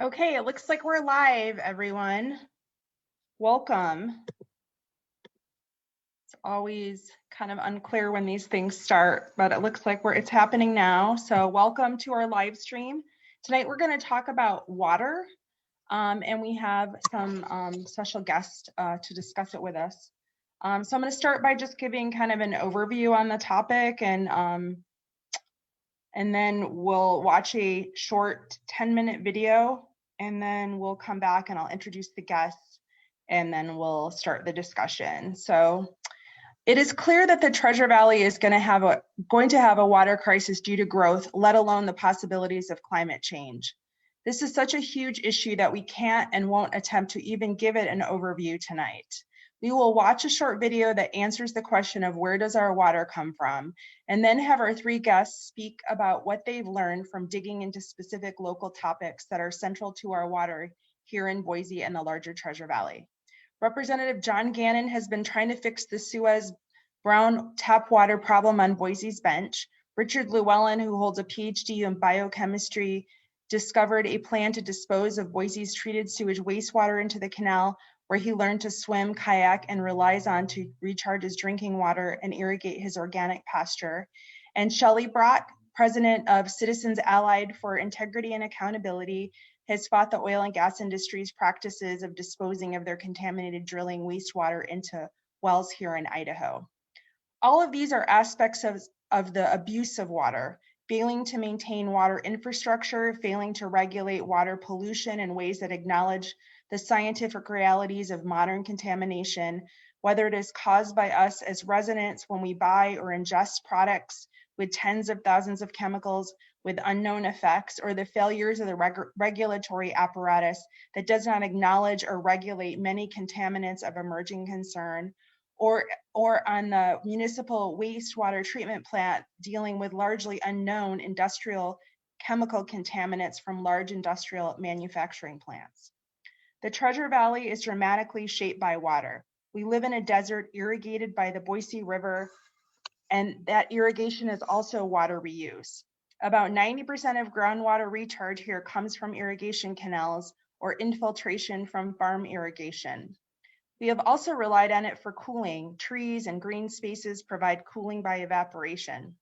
Okay, it looks like we're live, everyone. Welcome. It's always kind of unclear when these things start, but it looks like it's happening now. So welcome to our live stream. Tonight we're going to talk about water, and we have some special guests to discuss it with us. So I'm going to start by just giving kind of an overview on the topic, and then we'll watch a short 10-minute video, and then we'll come back and I'll introduce the guests, and then we'll start the discussion. So it is clear that the Treasure Valley is going to have a water crisis due to growth, let alone the possibilities of climate change. This is such a huge issue that we can't and won't attempt to even give it an overview tonight. We will watch a short video that answers the question of where does our water come from, and then have our three guests speak about what they've learned from digging into specific local topics that are central to our water here in Boise and the larger Treasure Valley. Representative John Gannon has been trying to fix the Suez brown tap water problem on Boise's bench. Richard Llewellyn, who holds a PhD in biochemistry, discovered a plan to dispose of Boise's treated sewage wastewater into the canal, where he learned to swim, kayak, and relies on to recharge his drinking water and irrigate his organic pasture. And Shelley Brock, president of Citizens Allied for Integrity and Accountability, has fought the oil and gas industry's practices of disposing of their contaminated drilling wastewater into wells here in Idaho. All of these are aspects of the abuse of water, failing to maintain water infrastructure, failing to regulate water pollution in ways that acknowledge the scientific realities of modern contamination, whether it is caused by us as residents when we buy or ingest products with tens of thousands of chemicals with unknown effects, or the failures of the regulatory apparatus that does not acknowledge or regulate many contaminants of emerging concern, or on the municipal wastewater treatment plant dealing with largely unknown industrial chemical contaminants from large industrial manufacturing plants. The Treasure Valley is dramatically shaped by water. We live in a desert irrigated by the Boise River, and that irrigation is also water reuse. About 90% of groundwater recharge here comes from irrigation canals or infiltration from farm irrigation. We have also relied on it for cooling. Trees and green spaces provide cooling by evaporation.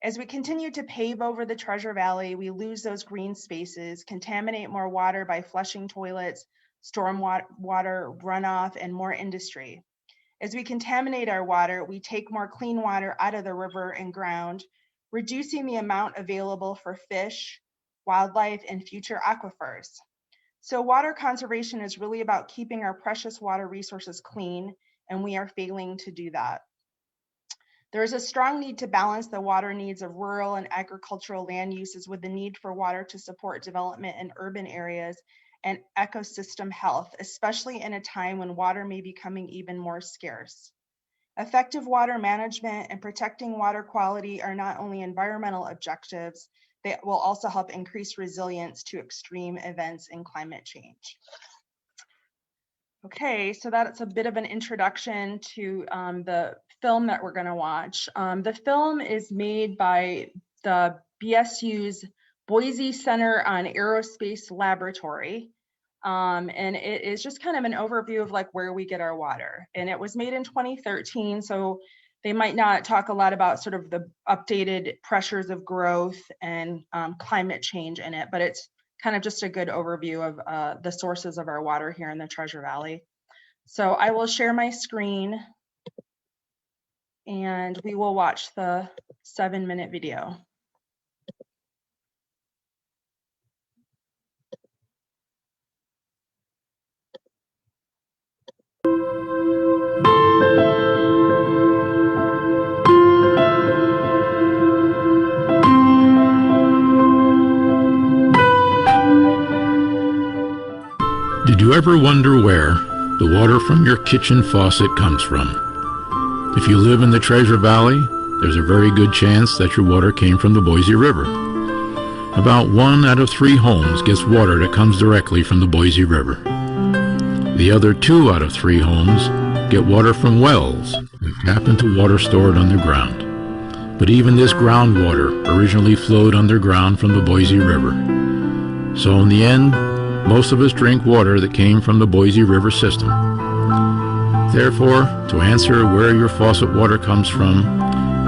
As we continue to pave over the Treasure Valley, we lose those green spaces, contaminate more water by flushing toilets, storm water runoff, and more industry. As we contaminate our water, we take more clean water out of the river and ground, reducing the amount available for fish, wildlife, and future aquifers. So water conservation is really about keeping our precious water resources clean, and we are failing to do that. There is a strong need to balance the water needs of rural and agricultural land uses with the need for water to support development in urban areas and ecosystem health, especially in a time when water may be becoming even more scarce. Effective water management and protecting water quality are not only environmental objectives, they will also help increase resilience to extreme events and climate change. Okay, so that's a bit of an introduction to the film that we're going to watch. The film is made by the BSU's Boise Center on Aerospace Laboratory. And it is just kind of an overview of like where we get our water. And it was made in 2013, so they might not talk a lot about sort of the updated pressures of growth and climate change in it, but it's kind of just a good overview of the sources of our water here in the Treasure Valley. So I will share my screen and we will watch the 7-minute video. Did you ever wonder where the water from your kitchen faucet comes from? If you live in the Treasure Valley, there's a very good chance that your water came from the Boise River. About 1 out of 3 homes gets water that comes directly from the Boise River. The other 2 out of 3 homes get water from wells and tap into water stored underground. But even this groundwater originally flowed underground from the Boise River. So in the end, Most of us drink water that came from the Boise River system. Therefore, to answer where your faucet water comes from,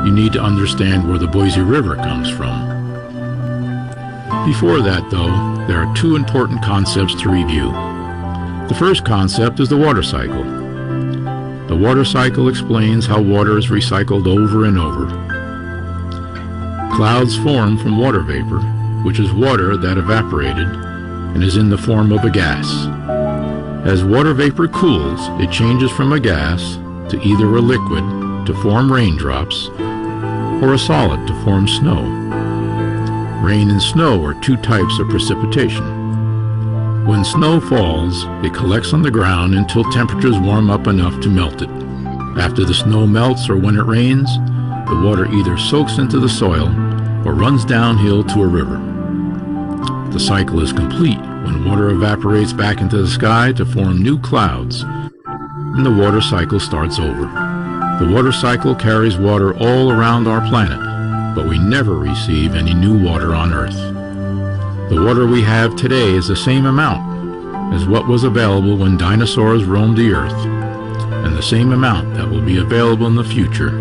you need to understand where the Boise River comes from. Before that, though, there are two important concepts to review. The first concept is the water cycle. The water cycle explains how water is recycled over and over. Clouds form from water vapor, which is water that evaporated and is in the form of a gas. As water vapor cools, it changes from a gas to either a liquid to form raindrops or a solid to form snow. Rain and snow are two types of precipitation. When snow falls, it collects on the ground until temperatures warm up enough to melt it. After the snow melts or when it rains, the water either soaks into the soil or runs downhill to a river. The cycle is complete when water evaporates back into the sky to form new clouds, and the water cycle starts over. The water cycle carries water all around our planet, but we never receive any new water on Earth. The water we have today is the same amount as what was available when dinosaurs roamed the Earth, and the same amount that will be available in the future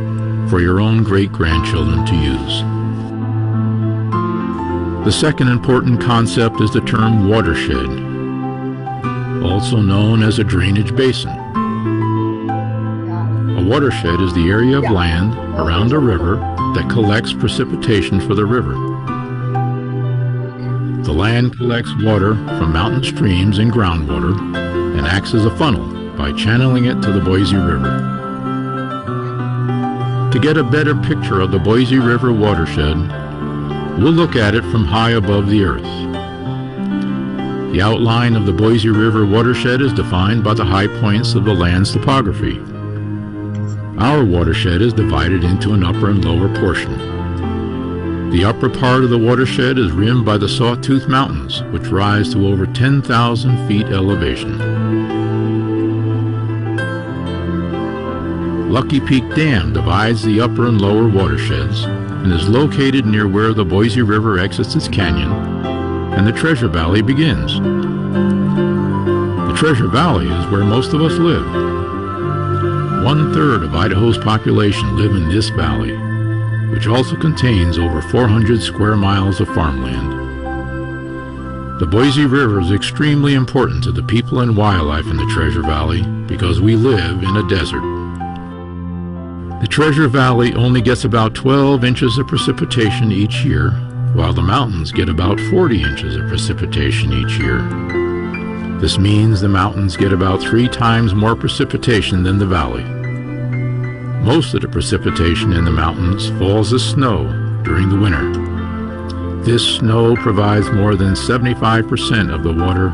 for your own great-grandchildren to use. The second important concept is the term watershed, also known as a drainage basin. A watershed is the area of land around a river that collects precipitation for the river. The land collects water from mountain streams and groundwater and acts as a funnel by channeling it to the Boise River. To get a better picture of the Boise River watershed, we'll look at it from high above the earth. The outline of the Boise River watershed is defined by the high points of the land's topography. Our watershed is divided into an upper and lower portion. The upper part of the watershed is rimmed by the Sawtooth Mountains, which rise to over 10,000 feet elevation. Lucky Peak Dam divides the upper and lower watersheds and is located near where the Boise River exits its canyon and the Treasure Valley begins. The Treasure Valley is where most of us live. 1/3 of Idaho's population live in this valley, which also contains over 400 square miles of farmland. The Boise River is extremely important to the people and wildlife in the Treasure Valley because we live in a desert. The Treasure Valley only gets about 12 inches of precipitation each year, while the mountains get about 40 inches of precipitation each year. This means the mountains get about 3 times more precipitation than the valley. Most of the precipitation in the mountains falls as snow during the winter. This snow provides more than 75% of the water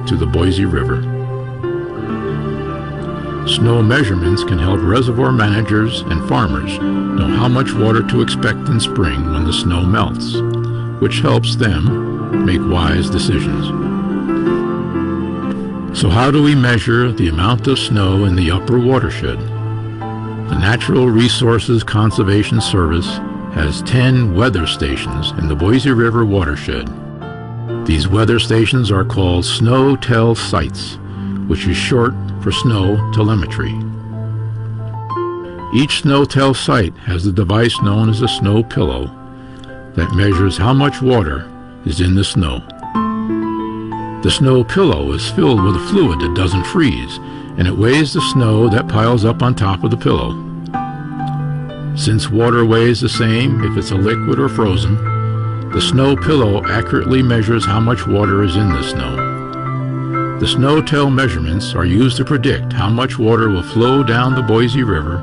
to the Boise River. Snow measurements can help reservoir managers and farmers know how much water to expect in spring when the snow melts, which helps them make wise decisions. So how do we measure the amount of snow in the upper watershed? The Natural Resources Conservation Service has 10 weather stations in the Boise River watershed. These weather stations are called snow tell sites, which is short for snow telemetry. Each snow tell site has a device known as a snow pillow that measures how much water is in the snow. The snow pillow is filled with a fluid that doesn't freeze, and it weighs the snow that piles up on top of the pillow. Since water weighs the same if it's a liquid or frozen, the snow pillow accurately measures how much water is in the snow. The snow tell measurements are used to predict how much water will flow down the Boise River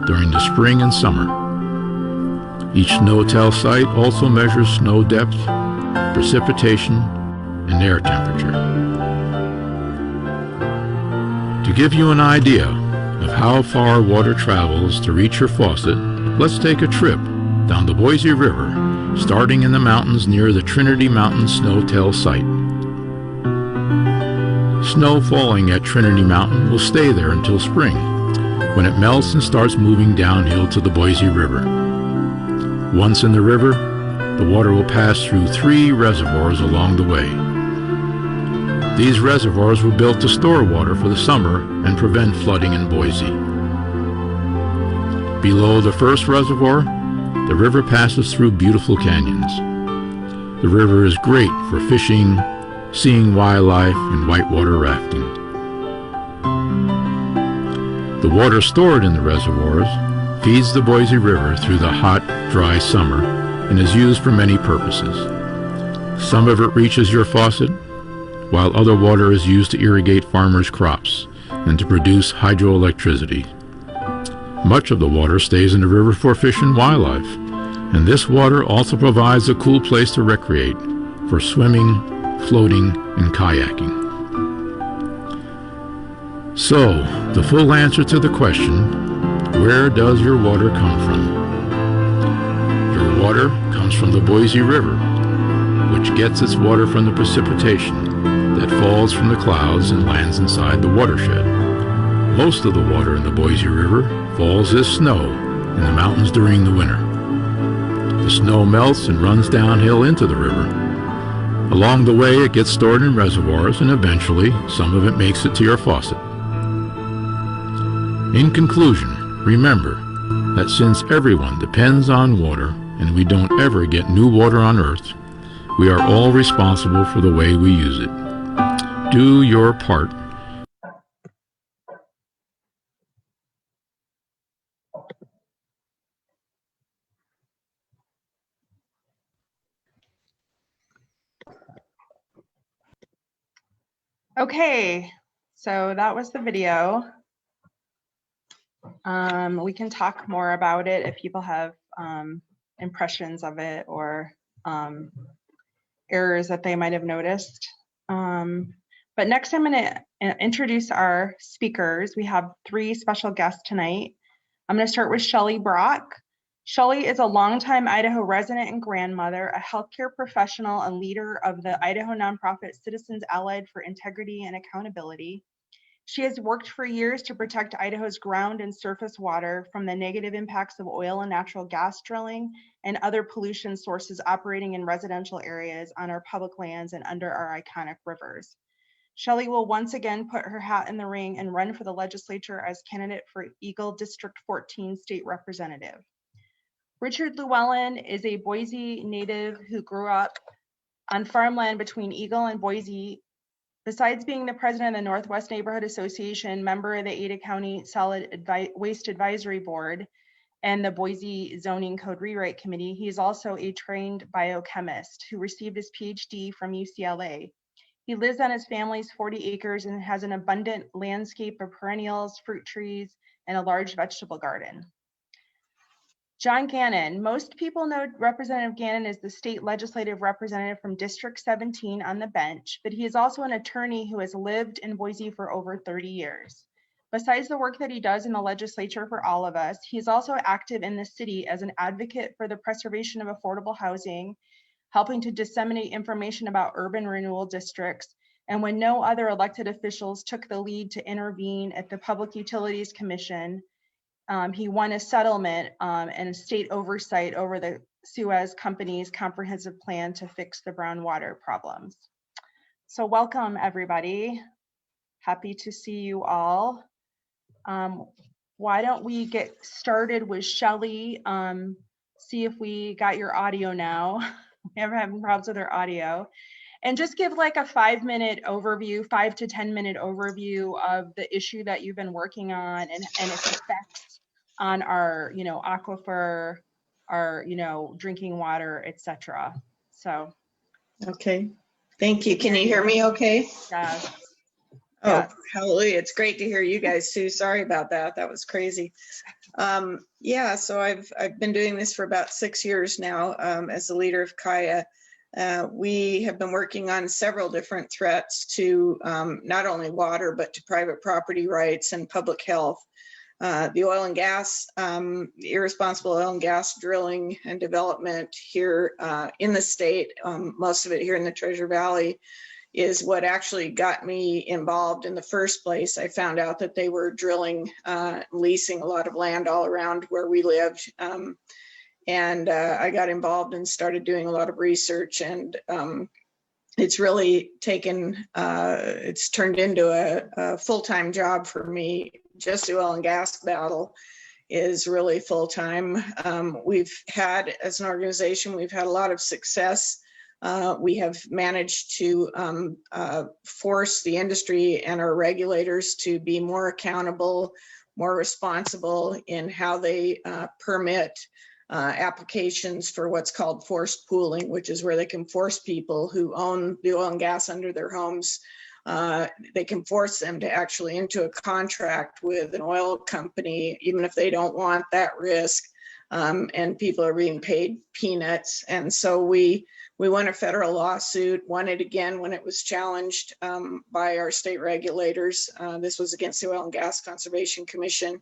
during the spring and summer. Each snow tell site also measures snow depth, precipitation, and air temperature. To give you an idea of how far water travels to reach your faucet, let's take a trip down the Boise River, starting in the mountains near the Trinity Mountain Snow Tell site. Snow falling at Trinity Mountain will stay there until spring, when it melts and starts moving downhill to the Boise River. Once in the river, the water will pass through 3 reservoirs along the way. These reservoirs were built to store water for the summer and prevent flooding in Boise. Below the first reservoir, the river passes through beautiful canyons. The river is great for fishing, seeing wildlife, and whitewater rafting. The water stored in the reservoirs feeds the Boise River through the hot, dry summer and is used for many purposes. Some of it reaches your faucet, while other water is used to irrigate farmers' crops and to produce hydroelectricity. Much of the water stays in the river for fish and wildlife, and this water also provides a cool place to recreate for swimming, floating, and kayaking. So, the full answer to the question, where does your water come from? Your water comes from the Boise River, which gets its water from the precipitation that falls from the clouds and lands inside the watershed. Most of the water in the Boise River falls as snow in the mountains during the winter. The snow melts and runs downhill into the river. Along the way, it gets stored in reservoirs, and eventually, some of it makes it to your faucet. In conclusion, remember that since everyone depends on water and we don't ever get new water on Earth, we are all responsible for the way we use it. Do your part. Okay, so that was the video. We can talk more about it if people have impressions of it or errors that they might have noticed. But next I'm going to introduce our speakers. We have 3 special guests tonight. I'm going to start with Shelly Brock. Shelly is a longtime Idaho resident and grandmother, a healthcare professional and leader of the Idaho nonprofit Citizens Allied for Integrity and Accountability. She has worked for years to protect Idaho's ground and surface water from the negative impacts of oil and natural gas drilling and other pollution sources operating in residential areas on our public lands and under our iconic rivers. Shelly will once again put her hat in the ring and run for the legislature as candidate for Eagle District 14 state representative. Richard Llewellyn is a Boise native who grew up on farmland between Eagle and Boise. Besides being the president of the Northwest Neighborhood Association, member of the Ada County Solid Waste Advisory Board, and the Boise Zoning Code Rewrite Committee, he is also a trained biochemist who received his PhD from UCLA. He lives on his family's 40 acres and has an abundant landscape of perennials, fruit trees, and a large vegetable garden. John Gannon. Most people know Representative Gannon is the state legislative representative from District 17 on the bench, but he is also an attorney who has lived in Boise for over 30 years. Besides the work that he does in the legislature for all of us, he is also active in the city as an advocate for the preservation of affordable housing, helping to disseminate information about urban renewal districts, and when no other elected officials took the lead to intervene at the Public Utilities Commission, he won a settlement and state oversight over the Suez Company's comprehensive plan to fix the brown water problems. So welcome, everybody. Happy to see you all. Why don't we get started with Shelly, see if we got your audio now. We're having problems with our audio. And just give like a 5-minute overview, 5 to 10 minute overview of the issue that you've been working on and its effects on our, aquifer, our, drinking water, etc. So. Okay, thank you. Can you hear me okay? Yes. Oh, Yes. Hallelujah. It's great to hear you guys too. Sorry about that. That was crazy. Yeah, so I've been doing this for about 6 years now as the leader of Kaya. We have been working on several different threats to not only water, but to private property rights and public health. The oil and gas, irresponsible oil and gas drilling and development here in the state, most of it here in the Treasure Valley, is what actually got me involved in the first place. I found out that they were drilling, leasing a lot of land all around where we lived. And I got involved and started doing a lot of research and it's really taken, it's turned into a full-time job for me. Just the oil and gas battle is really full-time. We've had, as an organization, we've had a lot of success. We have managed to force the industry and our regulators to be more accountable, more responsible in how they permit applications for what's called forced pooling, which is where they can force people who own the oil and gas under their homes. They can force them to actually into a contract with an oil company, even if they don't want that risk. And people are being paid peanuts. And so we won a federal lawsuit, won it again when it was challenged by our state regulators. This was against the Oil and Gas Conservation Commission.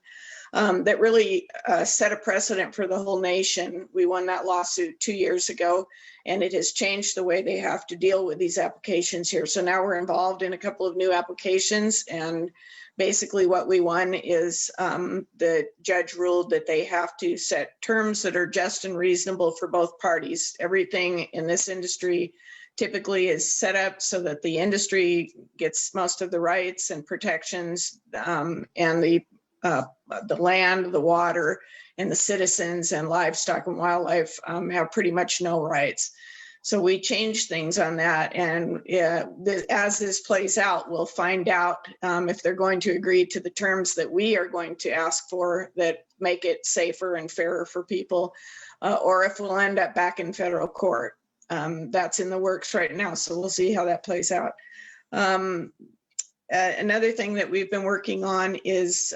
That really set a precedent for the whole nation. We won that lawsuit 2 years ago, and it has changed the way they have to deal with these applications here. So now we're involved in a couple of new applications, and basically what we won is the judge ruled that they have to set terms that are just and reasonable for both parties. Everything in this industry typically is set up so that the industry gets most of the rights and protections, and the land, the water, and the citizens and livestock and wildlife have pretty much no rights. So we changed things on that. And as this plays out, we'll find out if they're going to agree to the terms that we are going to ask for that make it safer and fairer for people, or if we'll end up back in federal court. That's in the works right now. So we'll see how that plays out. Another thing that we've been working on is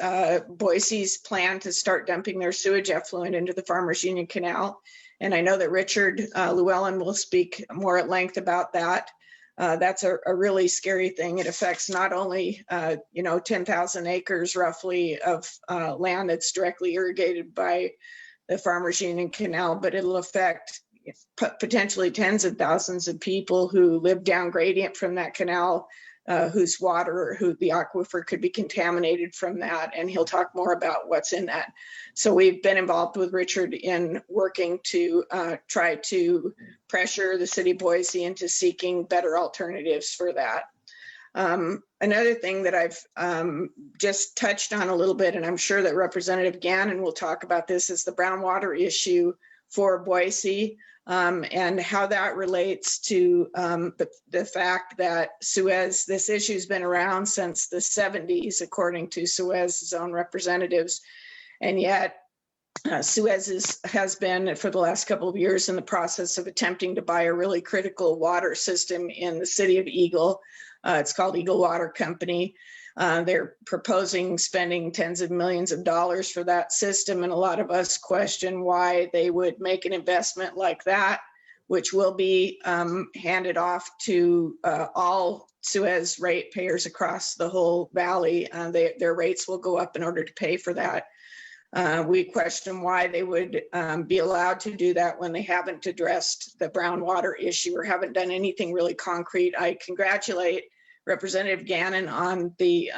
Boise's plan to start dumping their sewage effluent into the Farmers Union Canal. And I know that Richard Llewellyn will speak more at length about that. That's a really scary thing. It affects not only 10,000 acres roughly of land that's directly irrigated by the Farmers Union Canal, but it'll affect potentially tens of thousands of people who live down gradient from that canal, whose water, who the aquifer could be contaminated from that. And he'll talk more about what's in that. So we've been involved with Richard in working to try to pressure the city of Boise into seeking better alternatives for that. Another thing that I've just touched on a little bit, and I'm sure that Representative Gannon will talk about this, is the brown water issue for Boise. And how that relates to the fact that Suez, this issue's been around since the 70s, according to Suez's own representatives. And yet Suez has been, for the last couple of years, in the process of attempting to buy a really critical water system in the city of Eagle. It's called Eagle Water Company. They're proposing spending tens of millions of dollars for that system. And a lot of us question why they would make an investment like that, which will be handed off to all Suez ratepayers across the whole valley. Their rates will go up in order to pay for that. We question why they would be allowed to do that when they haven't addressed the brown water issue or haven't done anything really concrete. I congratulate Representative Gannon on the,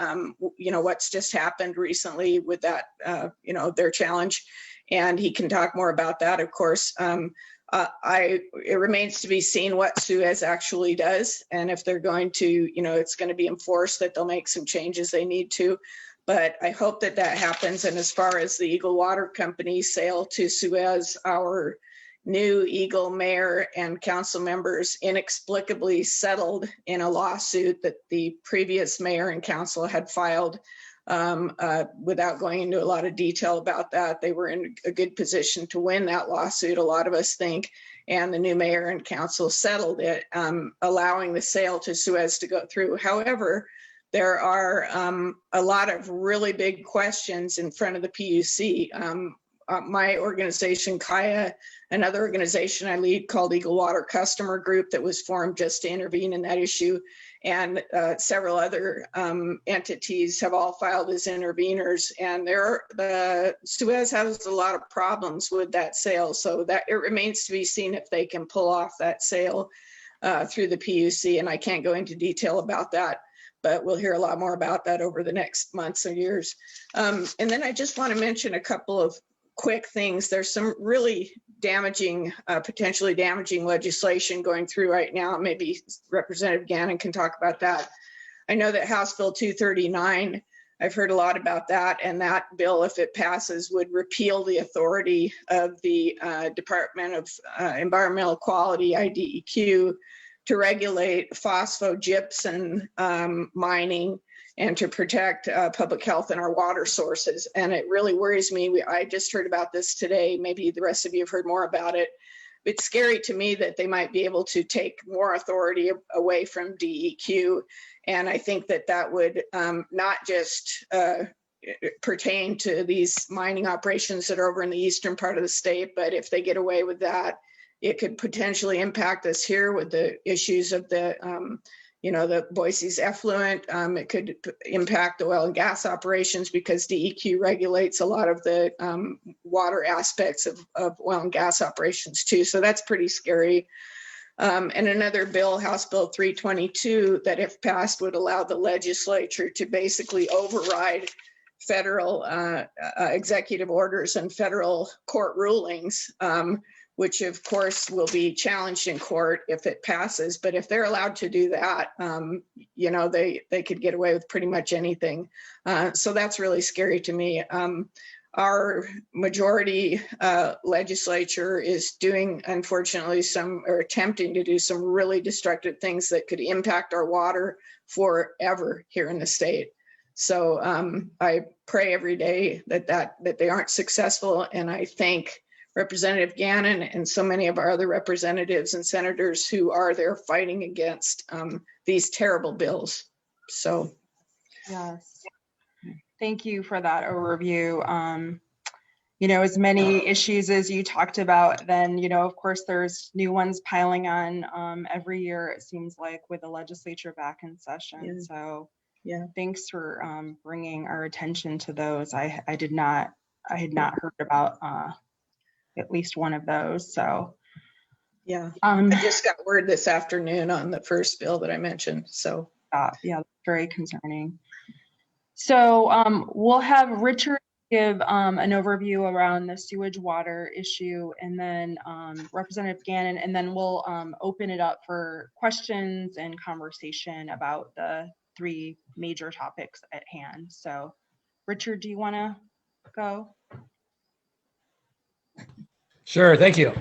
what's just happened recently with that, their challenge, and he can talk more about that, of course. It remains to be seen what Suez actually does, and if they're going to, it's going to be enforced that they'll make some changes they need to. But I hope that happens. And as far as the Eagle Water Company sale to Suez, our new Eagle mayor and council members inexplicably settled in a lawsuit that the previous mayor and council had filed. Without going into a lot of detail about that, they were in a good position to win that lawsuit, a lot of us think, and the new mayor and council settled it, allowing the sale to Suez to go through. However, there are a lot of really big questions in front of the PUC. My organization, Kaya, another organization I lead called Eagle Water Customer Group that was formed just to intervene in that issue, and several other entities have all filed as interveners. And the Suez has a lot of problems with that sale, so that it remains to be seen if they can pull off that sale through the PUC. And I can't go into detail about that, but we'll hear a lot more about that over the next months or years. And then I just want to mention a couple of quick things. There's some really damaging, potentially damaging legislation going through right now. Maybe Representative Gannon can talk about that. I know that House Bill 239, I've heard a lot about that, and that bill, if it passes, would repeal the authority of the Department of Environmental Quality, IDEQ, to regulate phosphogypsum mining and to protect public health and our water sources. And it really worries me. I just heard about this today. Maybe the rest of you have heard more about it. It's scary to me that they might be able to take more authority away from DEQ. And I think that that would not just pertain to these mining operations that are over in the eastern part of the state, but if they get away with that, it could potentially impact us here with the issues of the the Boise's effluent. It could impact oil and gas operations because DEQ regulates a lot of the water aspects of oil and gas operations too. So that's pretty scary. And another bill, House Bill 322, that if passed would allow the legislature to basically override federal executive orders and federal court rulings, which of course will be challenged in court if it passes. But if they're allowed to do that, they could get away with pretty much anything. So that's really scary to me. Our majority legislature is doing, unfortunately, attempting to do some really destructive things that could impact our water forever here in the state. So I pray every day that they aren't successful, and I thank Representative Gannon and so many of our other representatives and senators who are there fighting against these terrible bills. So, yes, thank you for that overview. As many issues as you talked about, then, of course, there's new ones piling on every year, it seems like, with the legislature back in session. Yeah. So, yeah, thanks for bringing our attention to those. I had not heard about at least one of those. So yeah, I just got word this afternoon on the first bill that I mentioned. So yeah, very concerning. So we'll have Richard give an overview around the sewage water issue, and then Representative Gannon, and then we'll open it up for questions and conversation about the three major topics at hand. So Richard, do you want to go? Sure, thank you.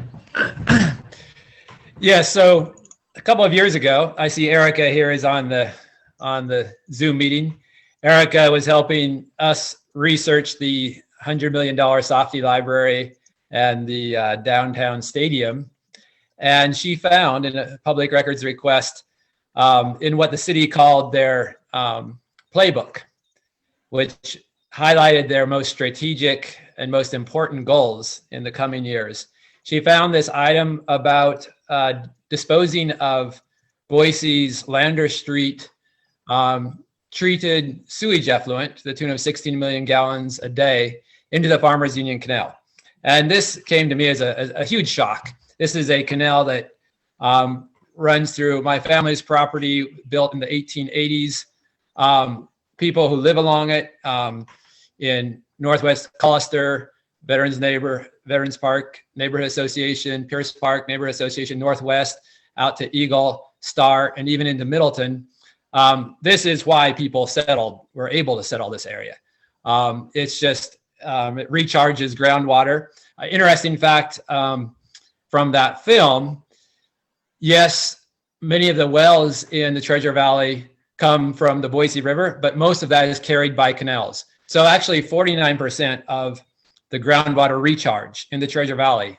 Yeah, so a couple of years ago, I see Erica here is on the Zoom meeting. Erica was helping us research the $100 million Softy Library and the downtown stadium. And she found in a public records request in what the city called their playbook, which highlighted their most strategic and most important goals in the coming years. She found this item about disposing of Boise's Lander Street treated sewage effluent to the tune of 16 million gallons a day into the Farmers Union Canal. And this came to me as a huge shock. This is a canal that runs through my family's property, built in the 1880s. People who live along it in Northwest Collister, Veterans Park Neighborhood Association, Pierce Park Neighborhood Association, Northwest, out to Eagle, Star, and even into Middleton. This is why people were able to settle this area. It's just, it recharges groundwater. Interesting fact from that film, yes, many of the wells in the Treasure Valley come from the Boise River, but most of that is carried by canals. So actually 49% of the groundwater recharge in the Treasure Valley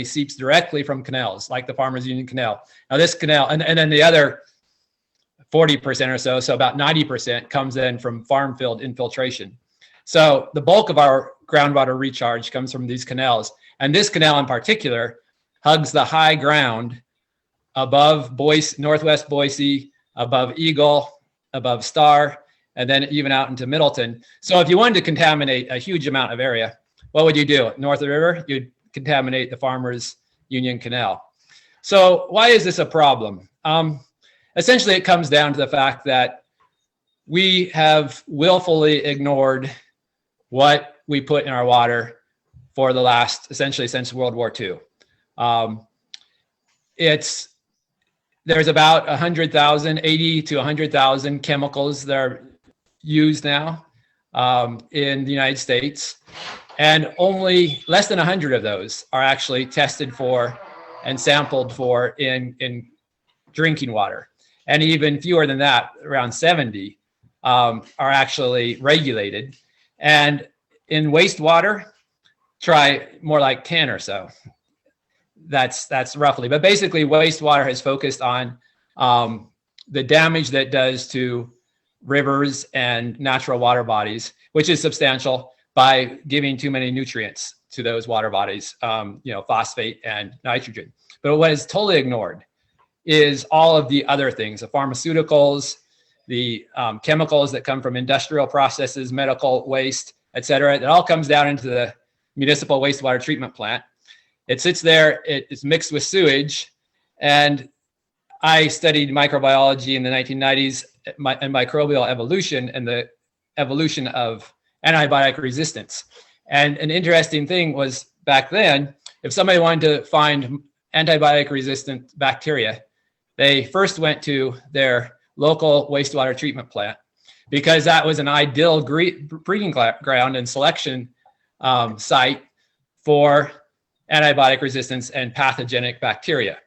seeps directly from canals, like the Farmers Union Canal. Now this canal, and then the other 40% or so about 90% comes in from farm field infiltration. So the bulk of our groundwater recharge comes from these canals. And this canal in particular hugs the high ground above Northwest Boise, above Eagle, above Star, and then even out into Middleton. So if you wanted to contaminate a huge amount of area, what would you do? North of the river, you'd contaminate the Farmers Union Canal. So why is this a problem? Essentially, it comes down to the fact that we have willfully ignored what we put in our water for the last, essentially since World War II. There's about 100,000, 80 to 100,000 chemicals that are used now in the United States. And only less than 100 of those are actually tested for and sampled for in drinking water. And even fewer than that, around 70, are actually regulated. And in wastewater, try more like 10 or so. That's roughly. But basically, wastewater has focused on the damage that it does to rivers and natural water bodies, which is substantial, by giving too many nutrients to those water bodies, phosphate and nitrogen. But what is totally ignored is all of the other things, the pharmaceuticals, the chemicals that come from industrial processes, medical waste, et cetera. It all comes down into the municipal wastewater treatment plant. It sits there, it's mixed with sewage. And I studied microbiology in the 1990s and microbial evolution and the evolution of antibiotic resistance. And an interesting thing was back then, if somebody wanted to find antibiotic resistant bacteria, they first went to their local wastewater treatment plant, because that was an ideal breeding ground and selection site for antibiotic resistance and pathogenic bacteria.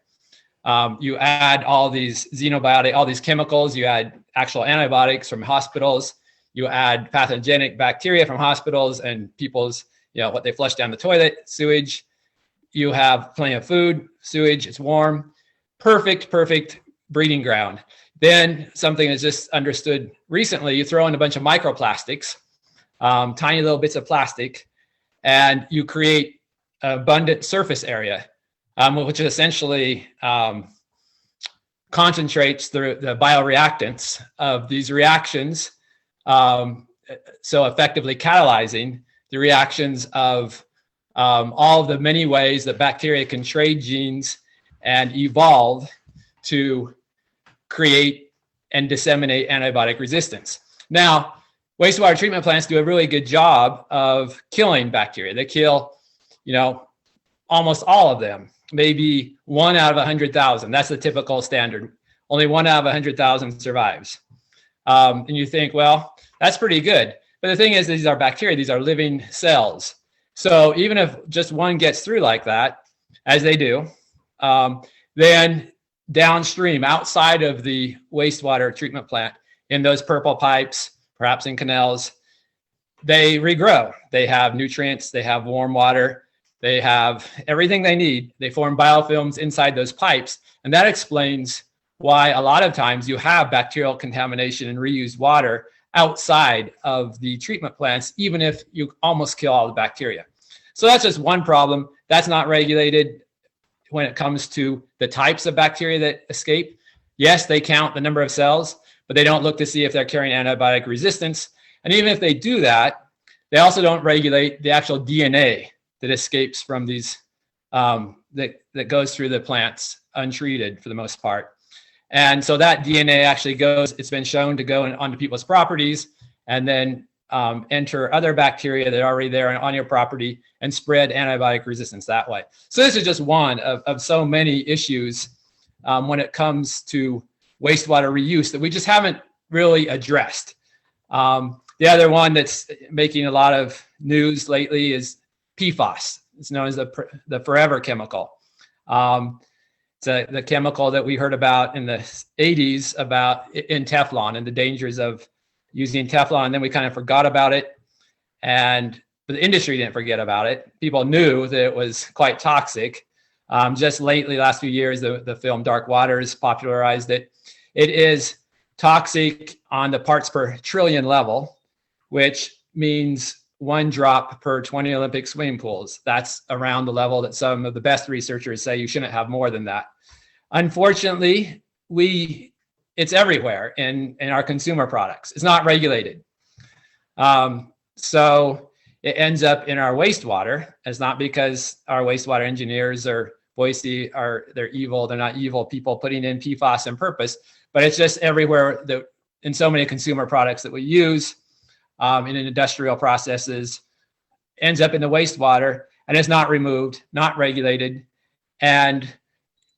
You add all these all these chemicals, you add actual antibiotics from hospitals, you add pathogenic bacteria from hospitals and people's, what they flush down the toilet, sewage. You have plenty of food, sewage, it's warm, perfect breeding ground. Then something that's just understood recently, you throw in a bunch of microplastics, tiny little bits of plastic, and you create abundant surface area, which essentially concentrates the bioreactants of these reactions, so effectively catalyzing the reactions of all of the many ways that bacteria can trade genes and evolve to create and disseminate antibiotic resistance. Now, wastewater treatment plants do a really good job of killing bacteria. They kill, almost all of them, maybe 1 out of 100,000. That's the typical standard. Only 1 out of 100,000 survives. And you think, well, that's pretty good. But the thing is, these are bacteria. These are living cells. So even if just one gets through like that, as they do, then downstream, outside of the wastewater treatment plant, in those purple pipes, perhaps in canals, they regrow. They have nutrients, they have warm water, they have everything they need. They form biofilms inside those pipes. And that explains why a lot of times you have bacterial contamination and reused water outside of the treatment plants, even if you almost kill all the bacteria. So that's just one problem. That's not regulated when it comes to the types of bacteria that escape. Yes, they count the number of cells, but they don't look to see if they're carrying antibiotic resistance. And even if they do that, they also don't regulate the actual DNA that escapes from these, that goes through the plants untreated for the most part. And so that DNA actually it's been shown to go onto people's properties and then enter other bacteria that are already there on your property and spread antibiotic resistance that way. So this is just one of so many issues when it comes to wastewater reuse that we just haven't really addressed. The other one that's making a lot of news lately is PFAS. It's known as the forever chemical. It's the chemical that we heard about in the 80s in Teflon and the dangers of using Teflon. And then we kind of forgot about it. But the industry didn't forget about it. People knew that it was quite toxic. Just lately, last few years, the film Dark Waters popularized it. It is toxic on the parts per trillion level, which means 1 drop per 20 Olympic swimming pools. That's around the level that some of the best researchers say you shouldn't have more than that. Unfortunately, it's everywhere in our consumer products. It's not regulated. So it ends up in our wastewater. It's not because our wastewater engineers or Boise they're evil. They're not evil people putting in PFAS on purpose, but it's just everywhere in so many consumer products that we use in industrial processes, ends up in the wastewater and is not removed, not regulated, and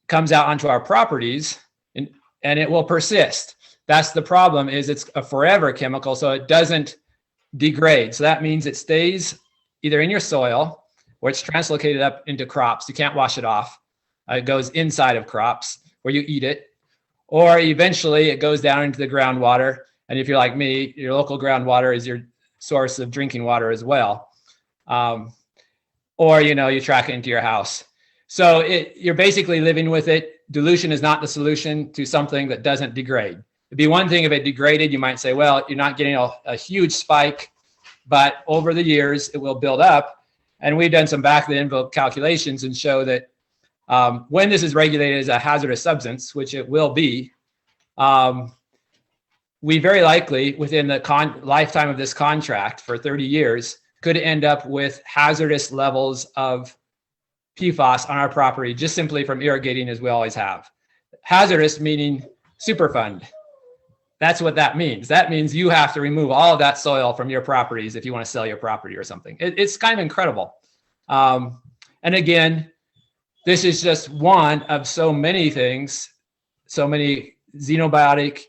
comes out onto our properties, and it will persist. That's the problem, is it's a forever chemical, so it doesn't degrade. So that means it stays either in your soil or it's translocated up into crops. You can't wash it off. It goes inside of crops where you eat it, or eventually it goes down into the groundwater. And if you're like me, your local groundwater is your source of drinking water as well. Or, you track it into your house. So you're basically living with it. Dilution is not the solution to something that doesn't degrade. It'd be one thing if it degraded, you might say, well, you're not getting a huge spike, but over the years it will build up. And we've done some back of the envelope calculations and show that when this is regulated as a hazardous substance, which it will be, we very likely within the lifetime of this contract for 30 years could end up with hazardous levels of PFAS on our property, just simply from irrigating as we always have. Hazardous meaning Superfund. That's what that means. That means you have to remove all of that soil from your properties if you want to sell your property or something. It's kind of incredible. And again, this is just one of so many things, so many xenobiotic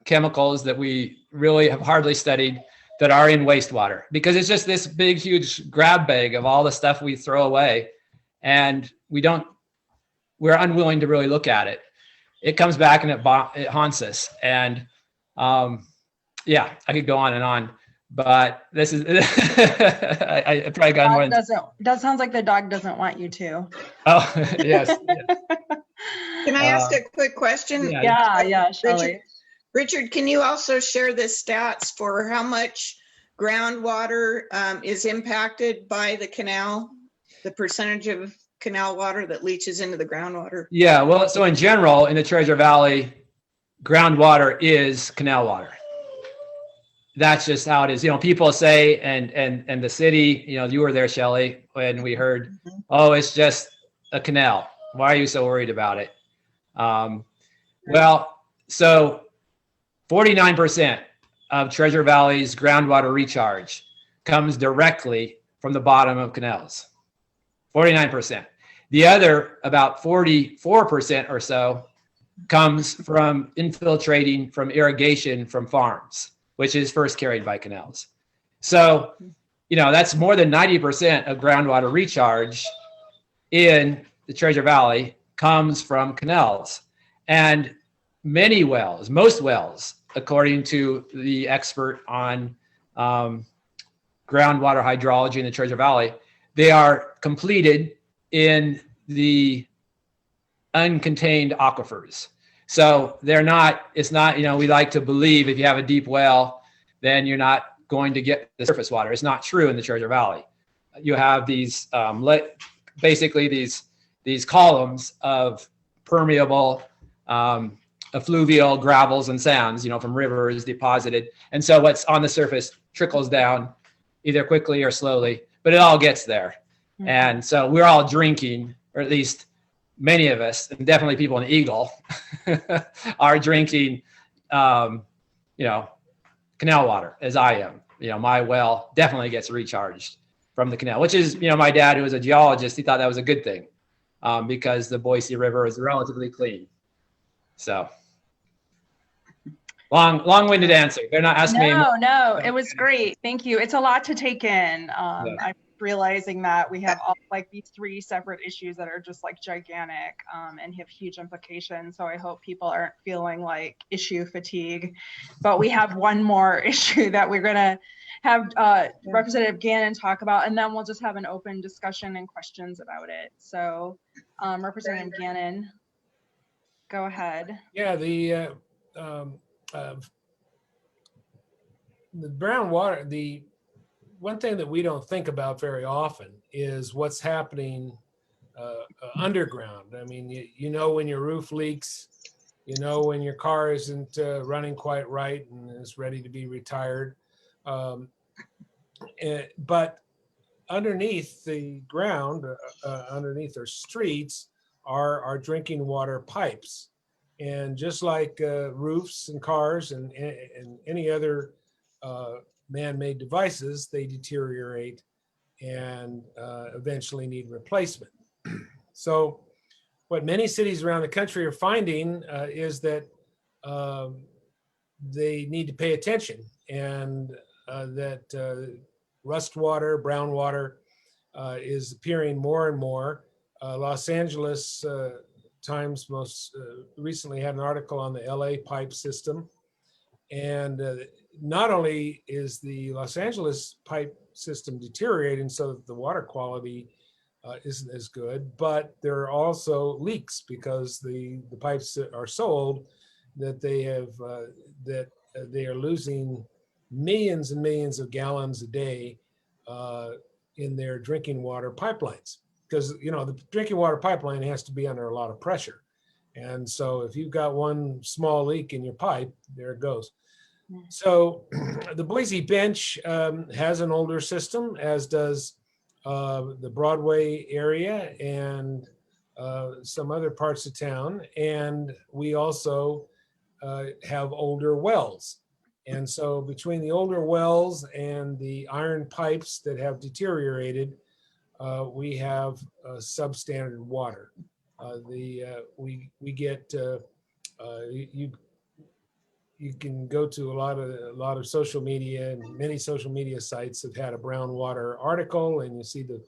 chemicals that we really have hardly studied that are in wastewater, because it's just this big, huge grab bag of all the stuff we throw away, and we're unwilling to really look at it. It comes back and it haunts us. And yeah, I could go on and on, but this is, I probably got more. That sounds like the dog doesn't want you to. Oh, yes. Can I ask a quick question? Yeah, Shelley. Richard, can you also share the stats for how much groundwater is impacted by the canal, the percentage of canal water that leaches into the groundwater? Yeah, well, so in general, in the Treasure Valley, groundwater is canal water. That's just how it is. People say, and the city, you were there, Shelley, when we heard, oh, it's just a canal. Why are you so worried about it? Well, so 49% of Treasure Valley's groundwater recharge comes directly from the bottom of canals. 49%. The other, about 44% or so, comes from infiltrating from irrigation from farms, which is first carried by canals. So, that's more than 90% of groundwater recharge in the Treasure Valley comes from canals. And many wells, most wells, according to the expert on groundwater hydrology in the Treasure Valley, they are completed in the uncontained aquifers. So it's not, we like to believe if you have a deep well, then you're not going to get the surface water. It's not true in the Treasure Valley. You have these, basically these columns of permeable, effluvial gravels and sands, from rivers deposited. And so what's on the surface trickles down either quickly or slowly, but it all gets there. Mm-hmm. And so we're all drinking, or at least many of us, and definitely people in Eagle are drinking, canal water, as I am. My well definitely gets recharged from the canal, which is, my dad, who was a geologist, he thought that was a good thing because the Boise River is relatively clean. So long-winded answer. They're not asking me. No, it was great. Thank you. It's a lot to take in. I'm realizing that we have all these three separate issues that are just gigantic and have huge implications. So I hope people aren't feeling like issue fatigue, but we have one more issue that we're going to have Representative Gannon talk about, and then we'll just have an open discussion and questions about it. So Representative Gannon, go ahead. Yeah, the brown water, the one thing that we don't think about very often is what's happening underground. I mean, when your roof leaks, when your car isn't running quite right and is ready to be retired. But underneath the ground, underneath our streets, are drinking water pipes. And just like roofs and cars and any other man-made devices, they deteriorate and eventually need replacement. So what many cities around the country are finding is that they need to pay attention, and that rust water, brown water is appearing more and more. Los Angeles Times most recently had an article on the LA pipe system. And not only is the Los Angeles pipe system deteriorating so that the water quality isn't as good, but there are also leaks because the pipes are so old that they are losing millions and millions of gallons a day in their drinking water pipelines. Because, you know, the drinking water pipeline has to be under a lot of pressure. And so if you've got one small leak in your pipe, there it goes. So the Boise Bench has an older system, as does the Broadway area and some other parts of town. And we also have older wells. And so between the older wells and the iron pipes that have deteriorated, we have substandard water. We get you can go to a lot of social media, and many social media sites have had a brown water article, and you see the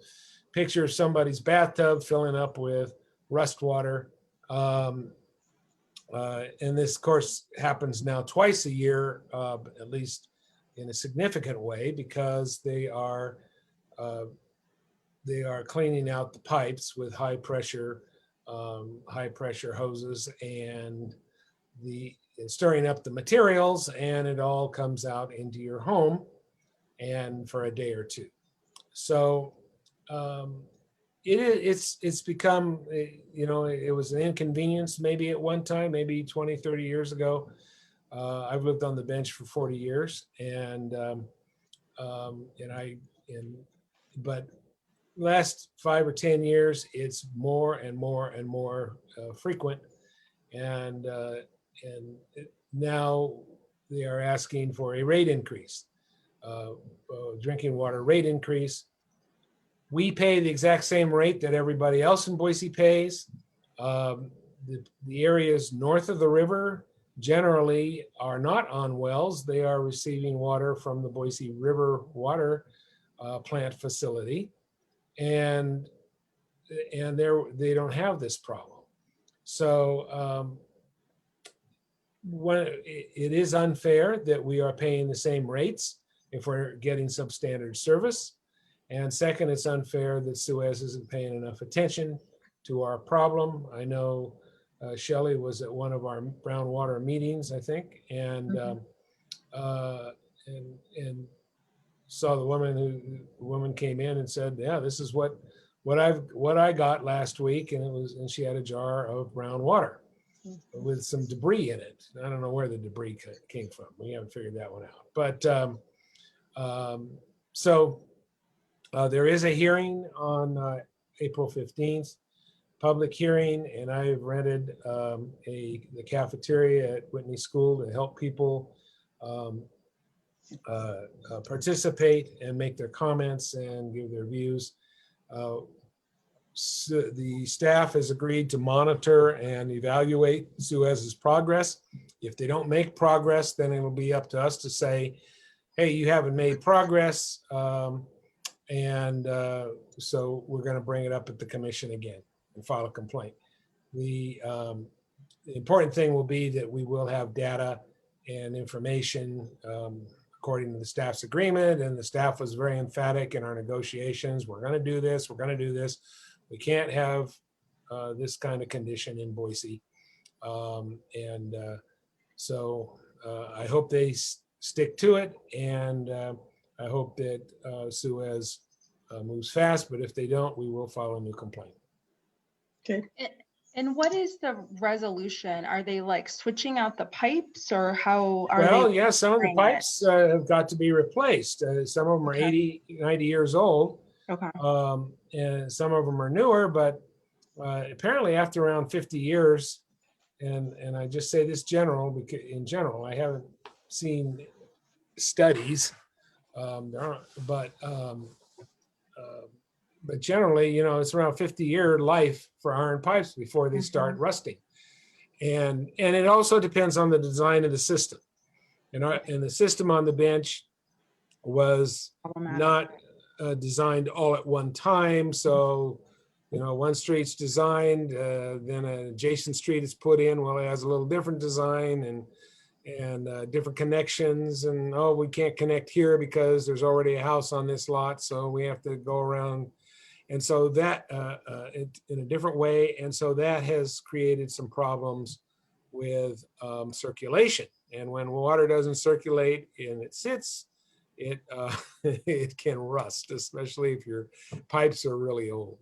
picture of somebody's bathtub filling up with rust water. And this, of course, happens now twice a year, at least in a significant way, because they are cleaning out the pipes with high pressure hoses and stirring up the materials, and it all comes out into your home and for a day or two. So it's become, you know, it was an inconvenience maybe at one time, maybe 20, 30 years ago. I've lived on the bench for 40 years, but last 5 or 10 years, it's more and more and more frequent. And now they are asking for a rate increase, drinking water rate increase. We pay the exact same rate that everybody else in Boise pays. The areas north of the river generally are not on wells. They are receiving water from the Boise River Water Plant facility. And they don't have this problem. So it is unfair that we are paying the same rates if we're getting substandard service. And second, it's unfair that Suez isn't paying enough attention to our problem. I know Shelley was at one of our brown water meetings, I think, and saw the woman came in and said, "Yeah, this is what I got last week," and she had a jar of brown water with some debris in it. I don't know where the debris came from. We haven't figured that one out. But so there is a hearing on April 15th, public hearing, and I've rented the cafeteria at Whitney School to help people participate and make their comments and give their views. So the staff has agreed to monitor and evaluate Suez's progress. If they don't make progress, then it will be up to us to say, hey, you haven't made progress. So we're going to bring it up at the commission again and file a complaint. The important thing will be that we will have data and information according to the staff's agreement, and the staff was very emphatic in our negotiations. We're going to do this. We're going to do this. We can't have this kind of condition in Boise. So I hope they stick to it, and I hope that Suez moves fast, but if they don't, we will file a new complaint. Okay. And what is the resolution? Are they like switching out the pipes, or how are well, they? Yeah, some of the pipes have got to be replaced. Some of them are 80, 90 years old. Okay. And some of them are newer, but apparently after around 50 years, and I just say this in general, I haven't seen studies, There aren't, but generally, it's around 50-year life for iron pipes before they start rusting. And it also depends on the design of the system. And the system on the bench was not designed all at one time. So, one street's designed, then an adjacent street is put in. Well, it has a little different design and different connections. And, we can't connect here because there's already a house on this lot. So we have to go around. And so that in a different way. And so that has created some problems with circulation. And when water doesn't circulate and it sits, it it can rust, especially if your pipes are really old.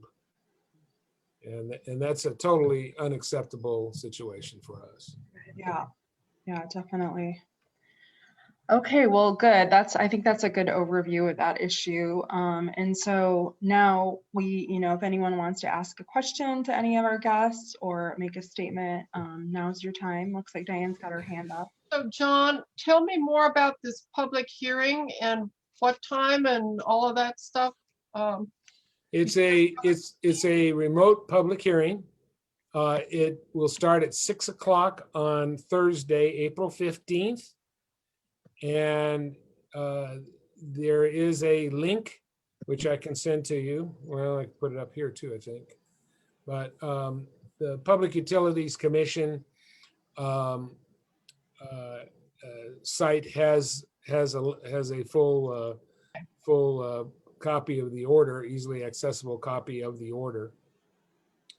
And that's a totally unacceptable situation for us. Yeah, definitely. Okay, well, good. I think that's a good overview of that issue. And so now if anyone wants to ask a question to any of our guests or make a statement, now's your time. Looks like Diane's got her hand up. So John, tell me more about this public hearing and what time and all of that stuff. It's a remote public hearing. It will start at 6 o'clock on Thursday, April 15th. And there is a link which I can send to you. Well, I can put it up here too, I think. But the Public Utilities Commission site has a full copy of the order, easily accessible copy of the order.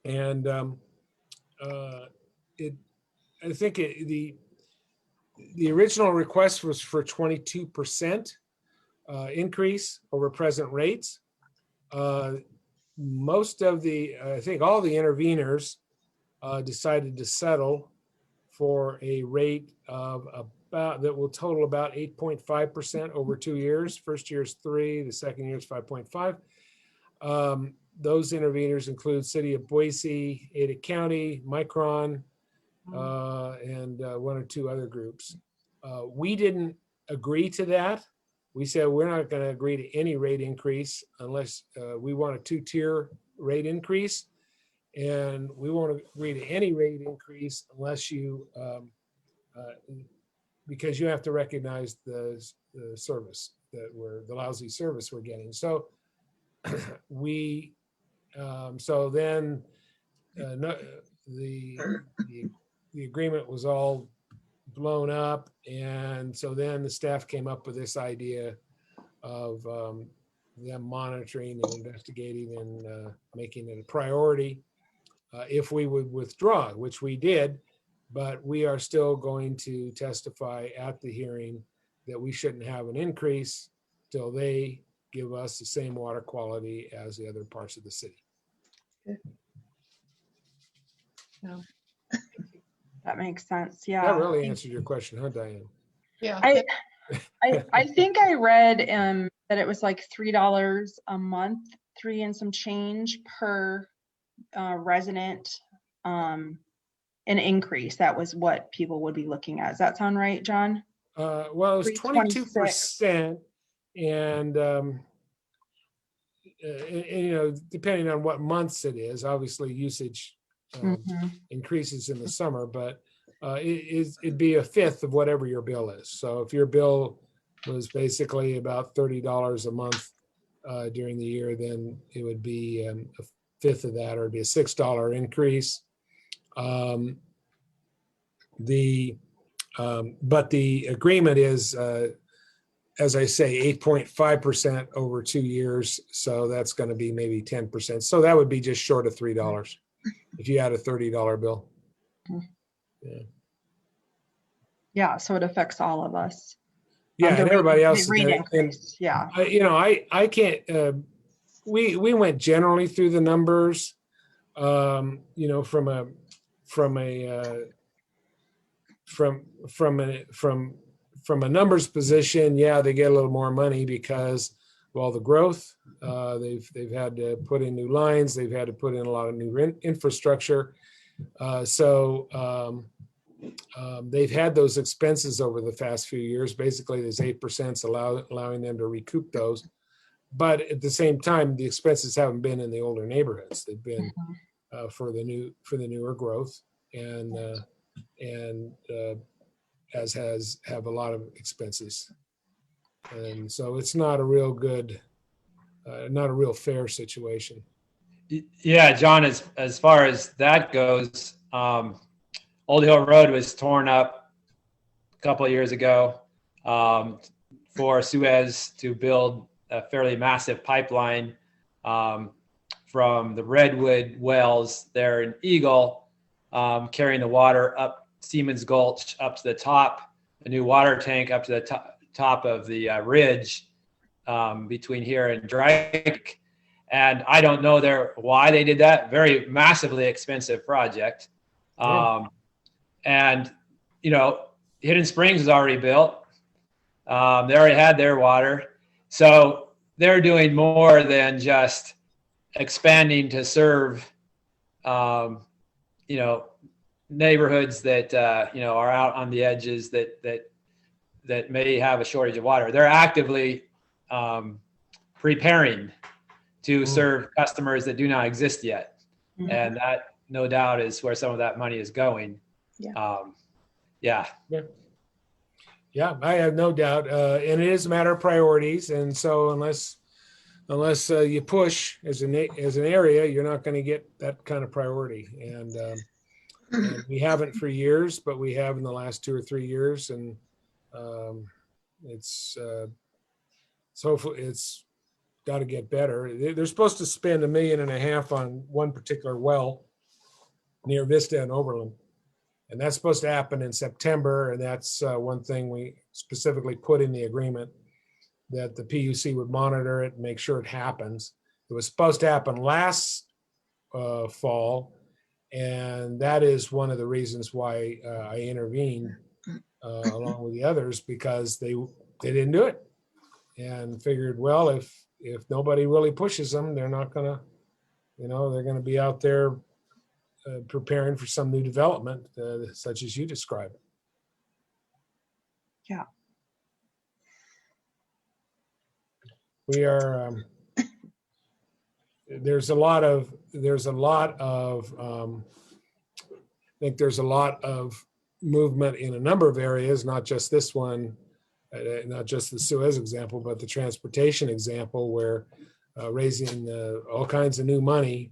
And I think the original request was for 22% increase over present rates. Most of I think all the interveners decided to settle for a rate of that will total about 8.5% over 2 years. First year is 3, the second year is 5.5. Those interveners include City of Boise, Ada County, Micron, and 1 or 2 other groups. We didn't agree to that. We said we're not going to agree to any rate increase unless we want a 2-tier rate increase, and we won't agree to any rate increase unless you, because you have to recognize the service the lousy service we're getting. So so then the agreement was all blown up, and so then the staff came up with this idea of them monitoring and investigating and making it a priority if we would withdraw, which we did, but we are still going to testify at the hearing that we shouldn't have an increase till they give us the same water quality as the other parts of the city. That makes sense. Yeah. That really answered your question, huh, Diane? Yeah. I think I read that it was like $3 a month, 3 and some change per resident, an increase. That was what people would be looking at. Does that sound right, John? Well, it was 22%, and depending on what months it is, obviously usage increases in the summer, but it'd be a fifth of whatever your bill is. So if your bill was basically about $30 a month during the year, then it would be a fifth of that, or it'd be a $6 increase. But the agreement is, as I say, 8.5% over 2 years. So that's going to be maybe 10%. So that would be just short of $3 if you had a $30 bill. Yeah. So it affects all of us. Yeah, and everybody else. Yeah. I can't. We went generally through the numbers. From a numbers position, yeah, they get a little more money because of all the growth. They've had to put in new lines. They've had to put in a lot of new infrastructure. they've had those expenses over the past few years. Basically, there's 8% allowing them to recoup those. But at the same time, the expenses haven't been in the older neighborhoods. They've been for the newer growth, and as have a lot of expenses. And so it's not a real good, not a real fair situation. Yeah, John, as far as that goes, Old Hill Road was torn up a couple of years ago for Suez to build a fairly massive pipeline from the Redwood wells there in Eagle, carrying the water up Siemens Gulch up to the top, a new water tank up to the top of the ridge between here and Drake. And I don't know why they did that. Very massively expensive project. And, you know, Hidden Springs is already built. They already had their water. So they're doing more than just expanding to serve, you know, neighborhoods that, you know, are out on the edges that may have a shortage of water. They're actively preparing to serve customers that do not exist yet. And that, no doubt, is where some of that money is going. Yeah, I have no doubt. And it is a matter of priorities. And so unless you push as an area, you're not going to get that kind of priority. And we haven't for years, but we have in the last 2 or 3 years. And it's got to get better. They're supposed to spend $1.5 million on one particular well near Vista and Overland. And that's supposed to happen in September. And that's one thing we specifically put in the agreement, that the PUC would monitor it and make sure it happens. It was supposed to happen last fall. And that is one of the reasons why I intervened along with the others, because they didn't do it, and figured, well, if nobody really pushes them, they're not going to, you know, they're going to be out there preparing for some new development, such as you described. Yeah. We are, there's a lot of, I think there's a lot of movement in a number of areas, not just this one, not just the Suez example, but the transportation example, where raising all kinds of new money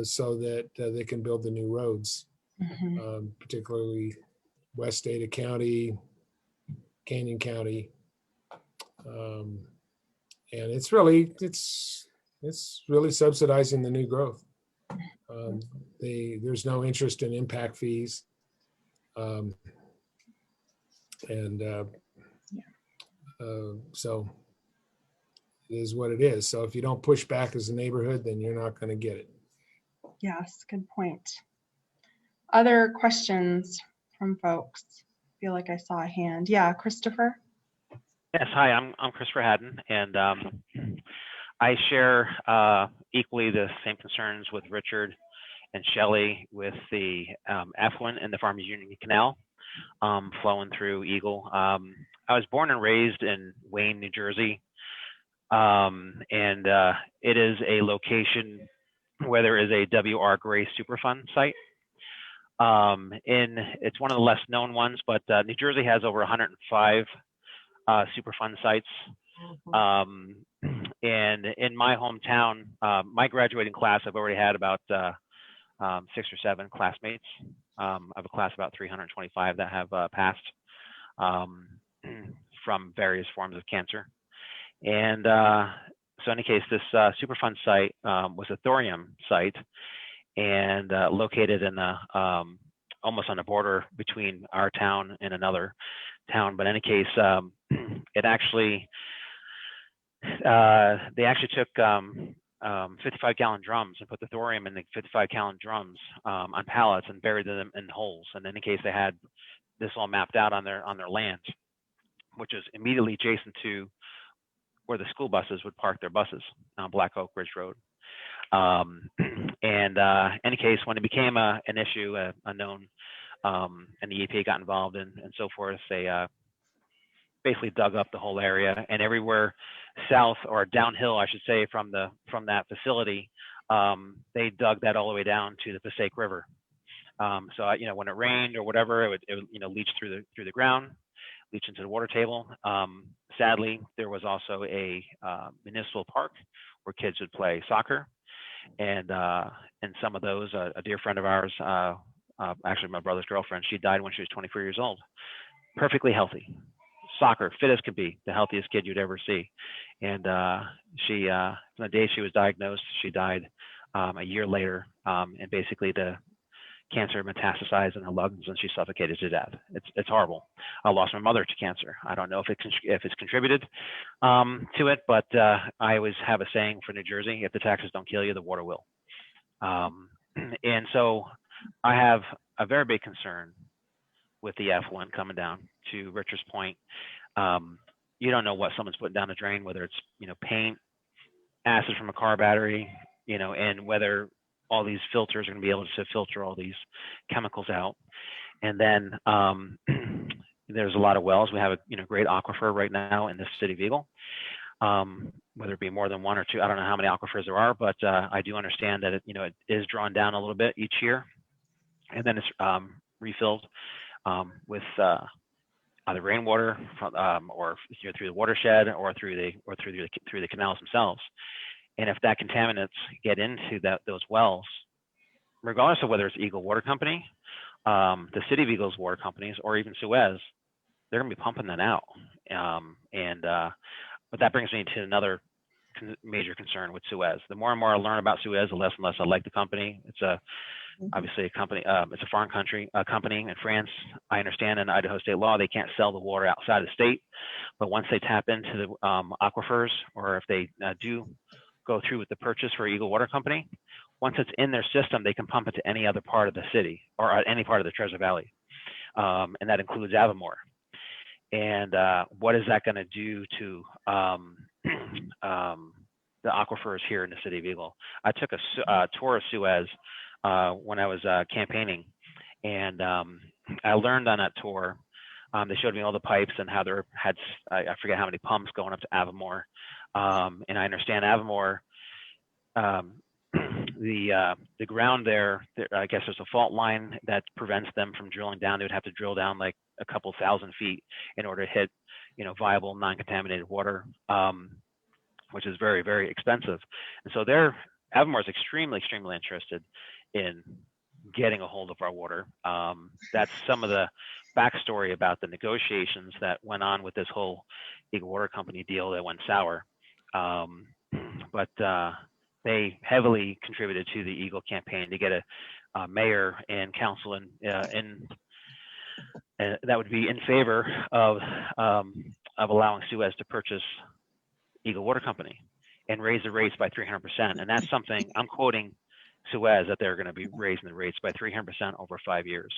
so that they can build the new roads, particularly West Ada County, Canyon County. And it's really subsidizing the new growth. There's no interest in impact fees. So it is what it is. So if you don't push back as a neighborhood, then you're not going to get it. Yes, good point. Other questions from folks? I feel like I saw a hand. Yeah, Christopher? Yes, hi, I'm Christopher Haddon, and I share equally the same concerns with Richard and Shelley with the effluent in the Farmers Union Canal flowing through Eagle. I was born and raised in Wayne, New Jersey, and it is a location where there is a W.R. Gray Superfund site. It's one of the less known ones, but New Jersey has over 105 Superfund sites. And in my hometown, my graduating class, I've already had about 6 or 7 classmates. I have a class of about 325 that have passed from various forms of cancer. And so in any case, this Superfund site was a thorium site, and located in almost on the border between our town and another town. But in any case, it actually, they actually took 55-gallon drums and put the thorium in the 55-gallon drums on pallets and buried them in holes. And in any case, they had this all mapped out on their land, which is immediately adjacent to where the school buses would park their buses on Black Oak Ridge Road. And in any case, when it became an issue, a known and the EPA got involved and so forth. They basically dug up the whole area, and everywhere south or downhill, I should say, from that facility, they dug that all the way down to the Passaic River. So when it rained or whatever, it would leach through the ground, leach into the water table. Sadly, there was also a municipal park where kids would play soccer, and some of those, a dear friend of ours, actually my brother's girlfriend, she died when she was 24 years old, perfectly healthy, soccer, fit as could be, the healthiest kid you'd ever see. And she, from the day she was diagnosed, she died a year later, and basically the cancer metastasized in her lungs and she suffocated to death. It's horrible. I lost my mother to cancer. I don't know if it's contributed to it, but I always have a saying for New Jersey: if the taxes don't kill you, the water will. And so I have a very big concern with the effluent coming down. To Richard's point, you don't know what someone's putting down the drain, whether it's paint, acid from a car battery, and whether all these filters are going to be able to filter all these chemicals out. And then there's a lot of wells. We have a great aquifer right now in the city of Eagle. Whether it be more than one or two, I don't know how many aquifers there are, but I do understand that it is drawn down a little bit each year, and then it's refilled with either rainwater from, or through the watershed or through the canals themselves. And if that contaminants get into those wells, regardless of whether it's Eagle Water Company, the City of Eagle's water companies, or even Suez, they're going to be pumping that out. But that brings me to another major concern with Suez. The more and more I learn about Suez, the less and less I like the company. It's obviously a company. It's a foreign company in France. I understand in Idaho state law they can't sell the water outside of the state, but once they tap into the aquifers, or if they do go through with the purchase for Eagle Water Company, once it's in their system, they can pump it to any other part of the city or any part of the Treasure Valley, and that includes Avamore. And what is that going to do to the aquifers here in the city of Eagle? I took a tour of Suez when I was campaigning, and I learned on that tour. They showed me all the pipes and how there had, I forget how many pumps going up to Avamore. And I understand Avamore, the ground there, I guess there's a fault line that prevents them from drilling down. They would have to drill down like a couple thousand feet in order to hit, viable non-contaminated water, which is very, very expensive. And so Avamore is extremely, extremely interested in getting a hold of our water. That's some of the backstory about the negotiations that went on with this whole Eagle Water Company deal that went sour. But they heavily contributed to the Eagle campaign to get a mayor and council in that would be in favor of allowing Suez to purchase Eagle Water Company and raise the rates by 300%. And that's something I'm quoting Suez, that they're going to be raising the rates by 300% over 5 years.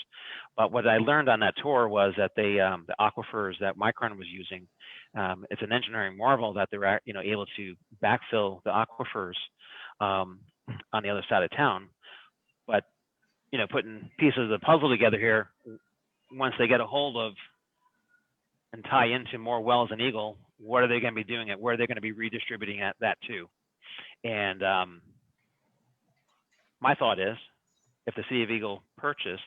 But what I learned on that tour was that the aquifers that Micron was using, it's an engineering marvel that they're able to backfill the aquifers on the other side of town. But putting pieces of the puzzle together here, once they get a hold of and tie into more wells in Eagle, what are they going to be doing it? Where are they going to be redistributing that to? And my thought is, if the City of Eagle purchased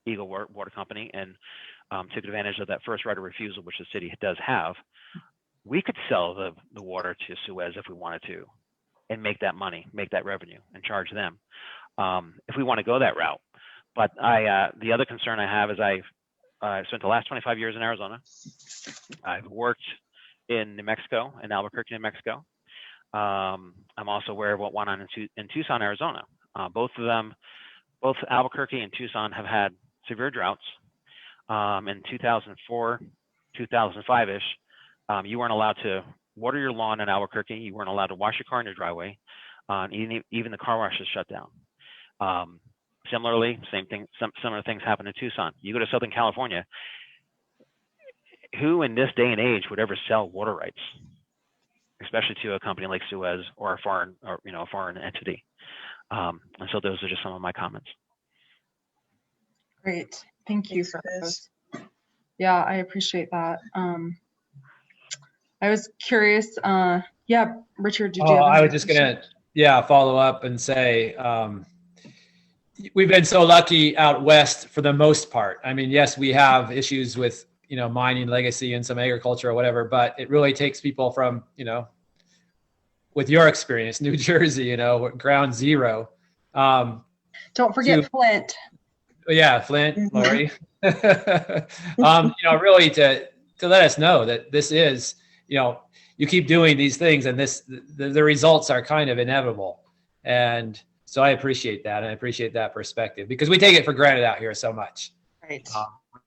Eagle Water Company and took advantage of that first right of refusal, which the city does have, we could sell the water to Suez if we wanted to, and make that money, make that revenue, and charge them if we want to go that route. But the other concern I have is I've spent the last 25 years in Arizona. I've worked in New Mexico, in Albuquerque, New Mexico. I'm also aware of what went on in Tucson, Arizona. Both Albuquerque and Tucson have had severe droughts. In 2004, 2005-ish, you weren't allowed to water your lawn in Albuquerque. You weren't allowed to wash your car in your driveway. Even the car wash is shut down. Similarly, same thing. Similar things happen in Tucson. You go to Southern California. Who in this day and age would ever sell water rights, especially to a company like Suez or a foreign entity? And so those are just some of my comments. Great. Thank you Thanks, for Chris. those. Yeah, I appreciate that. I was curious. Yeah, Richard, did you have I another was just question? gonna, follow up and say, we've been so lucky out west for the most part. I mean, yes, we have issues with, mining legacy and some agriculture or whatever, but it really takes people from, with your experience, New Jersey, ground zero. Don't forget Flint. Yeah, Flint, Mhm. Lori. Really to let us know that this is, you keep doing these things and the results are kind of inevitable. And so I appreciate that. And I appreciate that perspective because we take it for granted out here so much. Right.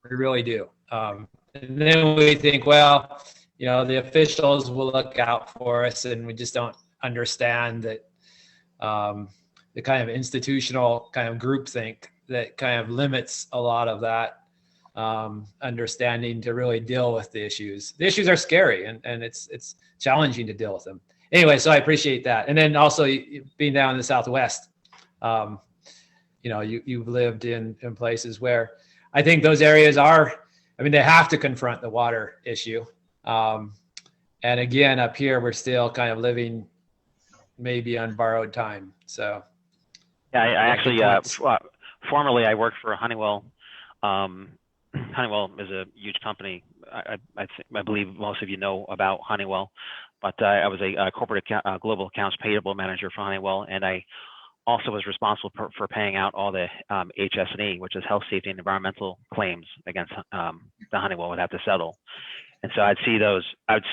We really do. And then we think, well, the officials will look out for us, and we just don't understand that the kind of institutional kind of groupthink that kind of limits a lot of that understanding to really deal with the issues. The issues are scary, and it's challenging to deal with them. Anyway, so I appreciate that. And then also being down in the Southwest, you've lived in places where I think those areas they have to confront the water issue. And again, up here, we're still kind of living maybe on borrowed time. So. Yeah, I actually, formerly I worked for Honeywell. Honeywell is a huge company. I believe most of you know about Honeywell, but I was a corporate global accounts payable manager for Honeywell, and I also was responsible for paying out all the HS&E, which is health, safety, and environmental claims against the Honeywell would have to settle. And so I'd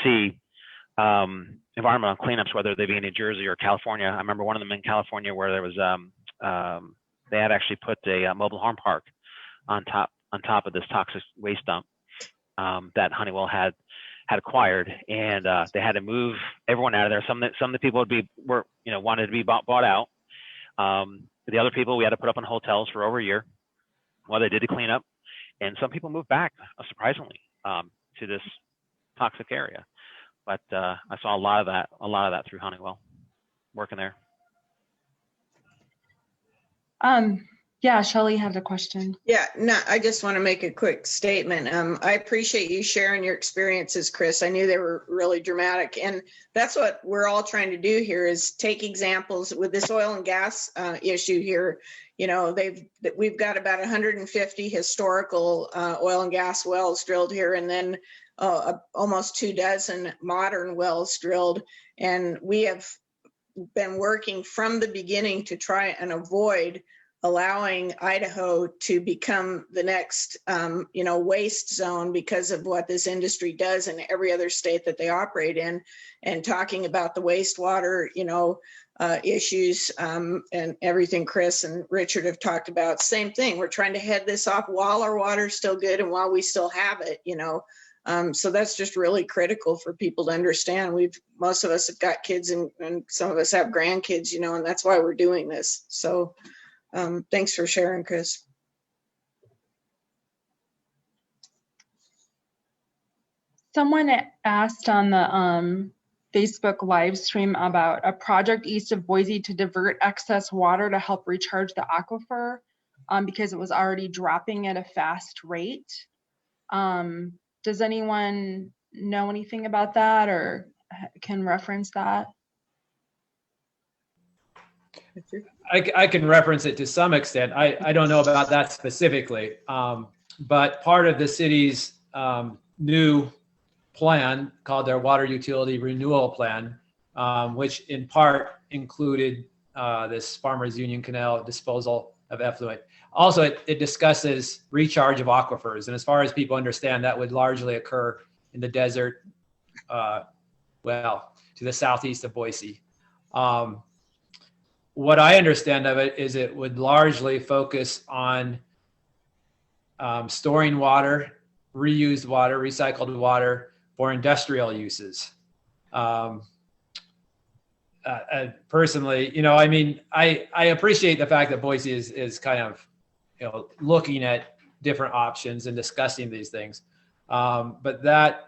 see environmental cleanups, whether they be in New Jersey or California. I remember one of them in California where there was they had actually put a mobile home park on top of this toxic waste dump that Honeywell had acquired, and they had to move everyone out of there. Some of the people wanted to be bought out. The other people we had to put up in hotels for over a year while they did the cleanup, and some people moved back surprisingly to this toxic area. But I saw a lot of that through Honeywell working there. Yeah, Shelley had a question. Yeah, no, I just want to make a quick statement. I appreciate you sharing your experiences, Chris. I knew they were really dramatic, and that's what we're all trying to do here is take examples with this oil and gas issue here. We've got about 150 historical oil and gas wells drilled here, and then almost 24 modern wells drilled, and we have been working from the beginning to try and avoid allowing Idaho to become the next, waste zone because of what this industry does in every other state that they operate in, and talking about the wastewater, issues and everything Chris and Richard have talked about. Same thing. We're trying to head this off while our water's still good and while we still have it, So that's just really critical for people to understand. Most of us have got kids and some of us have grandkids, and that's why we're doing this. So thanks for sharing, Chris. Someone asked on the Facebook live stream about a project east of Boise to divert excess water to help recharge the aquifer because it was already dropping at a fast rate. Does anyone know anything about that or can reference that? I can reference it to some extent. I don't know about that specifically, but part of the city's new plan called their Water Utility Renewal Plan, which in part included this Farmers Union Canal disposal of effluent. Also, it discusses recharge of aquifers. And as far as people understand, that would largely occur in the desert, to the southeast of Boise. What I understand of it is it would largely focus on storing water, reused water, recycled water for industrial uses. Personally, I appreciate the fact that Boise is kind of, looking at different options and discussing these things. But that,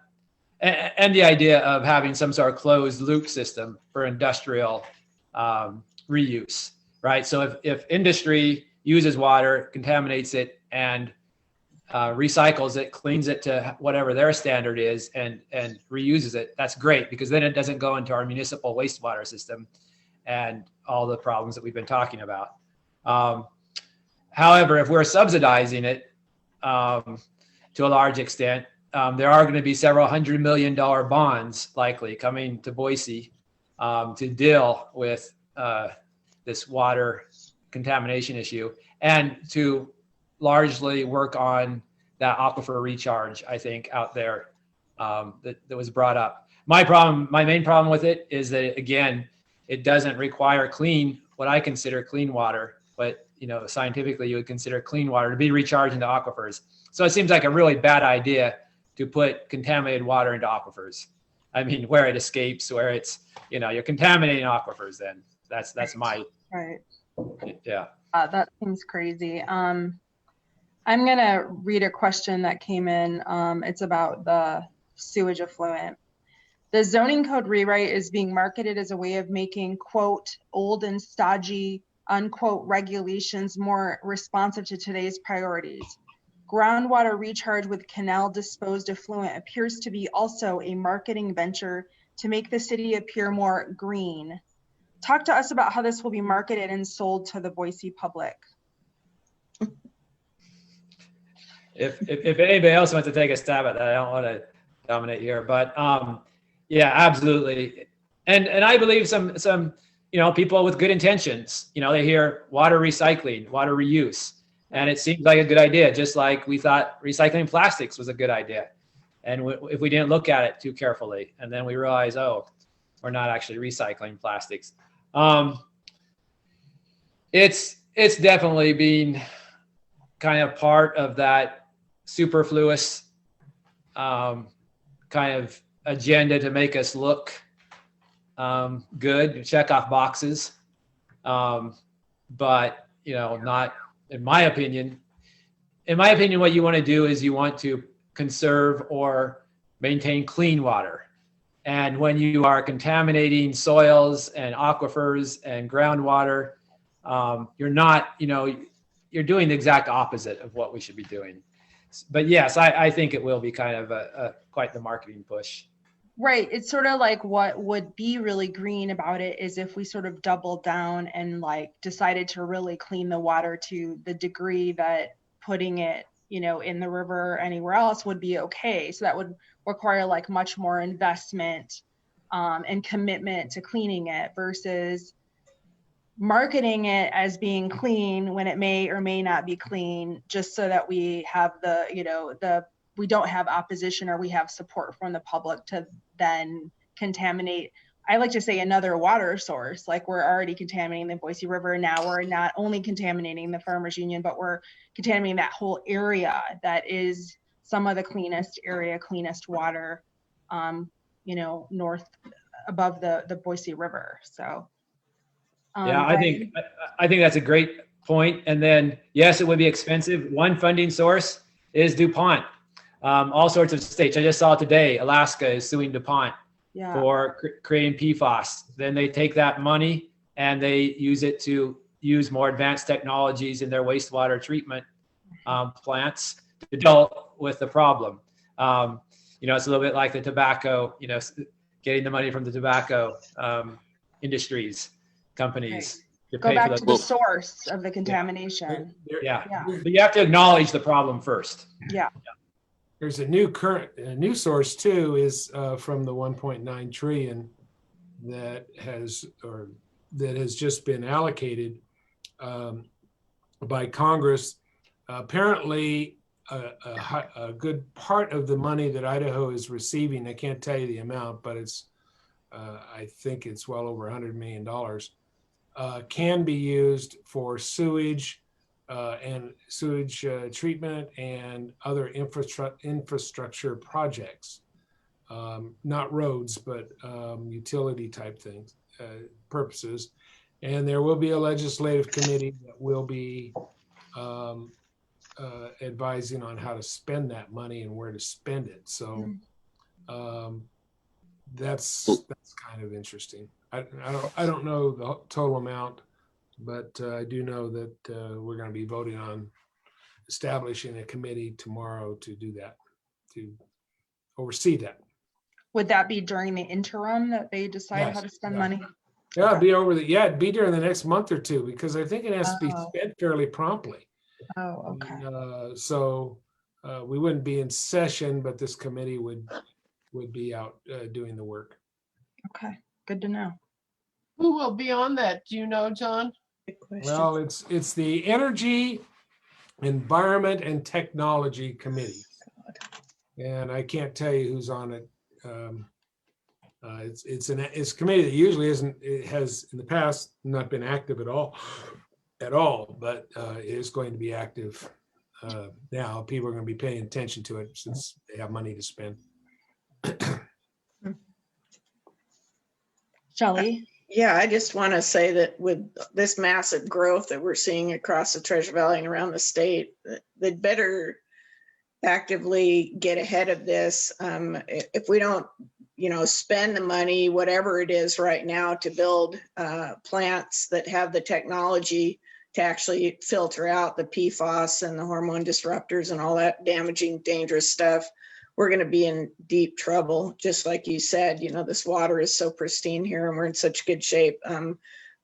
and the idea of having some sort of closed loop system for industrial reuse, right? So if industry uses water, contaminates it, and recycles it, cleans it to whatever their standard is, and reuses it, that's great, because then it doesn't go into our municipal wastewater system and all the problems that we've been talking about. However, if we're subsidizing it to a large extent, there are going to be several $100 million bonds likely coming to Boise to deal with this water contamination issue, and to largely work on that aquifer recharge, I think, out there that was brought up. My main problem with it is that, again, it doesn't require what I consider clean water, but scientifically you would consider clean water to be recharged into aquifers. So it seems like a really bad idea to put contaminated water into aquifers. I mean, where it escapes, where it's, you're contaminating aquifers, then that's my, Right. Yeah. That seems crazy. I'm going to read a question that came in. It's about the sewage effluent. The zoning code rewrite is being marketed as a way of making, quote, old and stodgy, unquote, regulations more responsive to today's priorities. Groundwater recharge with canal disposed effluent appears to be also a marketing venture to make the city appear more green. Talk to us about how this will be marketed and sold to the Boise public. If anybody else wants to take a stab at that, I don't want to dominate here, but yeah, absolutely. And I believe some people with good intentions, they hear water recycling, water reuse, and it seems like a good idea, just like we thought recycling plastics was a good idea. And if we didn't look at it too carefully, and then we realize, oh, we're not actually recycling plastics. It's definitely been kind of part of that superfluous kind of agenda to make us look good, check off boxes. But not in my opinion. In my opinion, what you want to do is you want to conserve or maintain clean water. And when you are contaminating soils and aquifers and groundwater, you're not, you're doing the exact opposite of what we should be doing. But yes, I think it will be kind of quite the marketing push. Right. It's sort of like what would be really green about it is if we sort of doubled down and decided to really clean the water to the degree that putting it, in the river or anywhere else would be okay. So that would require much more investment and commitment to cleaning it versus marketing it as being clean when it may or may not be clean, just so that we have we don't have opposition or we have support from the public to then contaminate. I like to say another water source, we're already contaminating the Boise River. Now we're not only contaminating the Farmers Union, but we're contaminating that whole area that is some of the cleanest water, north above the Boise River. So. Yeah, I think that's a great point. And then, yes, it would be expensive. One funding source is DuPont. All sorts of states. I just saw today, Alaska is suing DuPont for creating PFAS. Then they take that money and they use it to use more advanced technologies in their wastewater treatment plants to deal with the problem. It's a little bit like the tobacco, getting the money from the tobacco industries. Companies to go pay back for to the source of the contamination. Yeah. But you have to acknowledge the problem first. Yeah. There's a new source too, is from the 1.9 trillion that has just been allocated by Congress. Apparently, a good part of the money that Idaho is receiving, I can't tell you the amount, but I think it's well over $100 million, can be used for sewage and sewage treatment and other infrastructure projects, not roads, but utility type things, purposes. And there will be a legislative committee that will be advising on how to spend that money and where to spend it. So that's kind of interesting. I don't know the total amount, but I do know that we're going to be voting on establishing a committee tomorrow to do that, to oversee that. Would that be during the interim that they decide how Yes, to spend yeah. money? Yeah, it'd be during the next month or two, because I think it has to be Oh. spent fairly promptly. Oh, okay. So we wouldn't be in session, but this committee would be out doing the work. Okay, good to know. Who will be on that? Do you know, John? Good question. Well, it's the Energy, Environment, and Technology Committee, and I can't tell you who's on it. It's a committee that usually isn't. It has in the past not been active at all, but it is going to be active now. People are going to be paying attention to it since they have money to spend. Shelley? Yeah, I just want to say that with this massive growth that we're seeing across the Treasure Valley and around the state, they'd better actively get ahead of this. If we don't, spend the money, whatever it is right now, to build plants that have the technology to actually filter out the PFAS and the hormone disruptors and all that damaging, dangerous stuff, we're going to be in deep trouble. Just like you said, this water is so pristine here and we're in such good shape.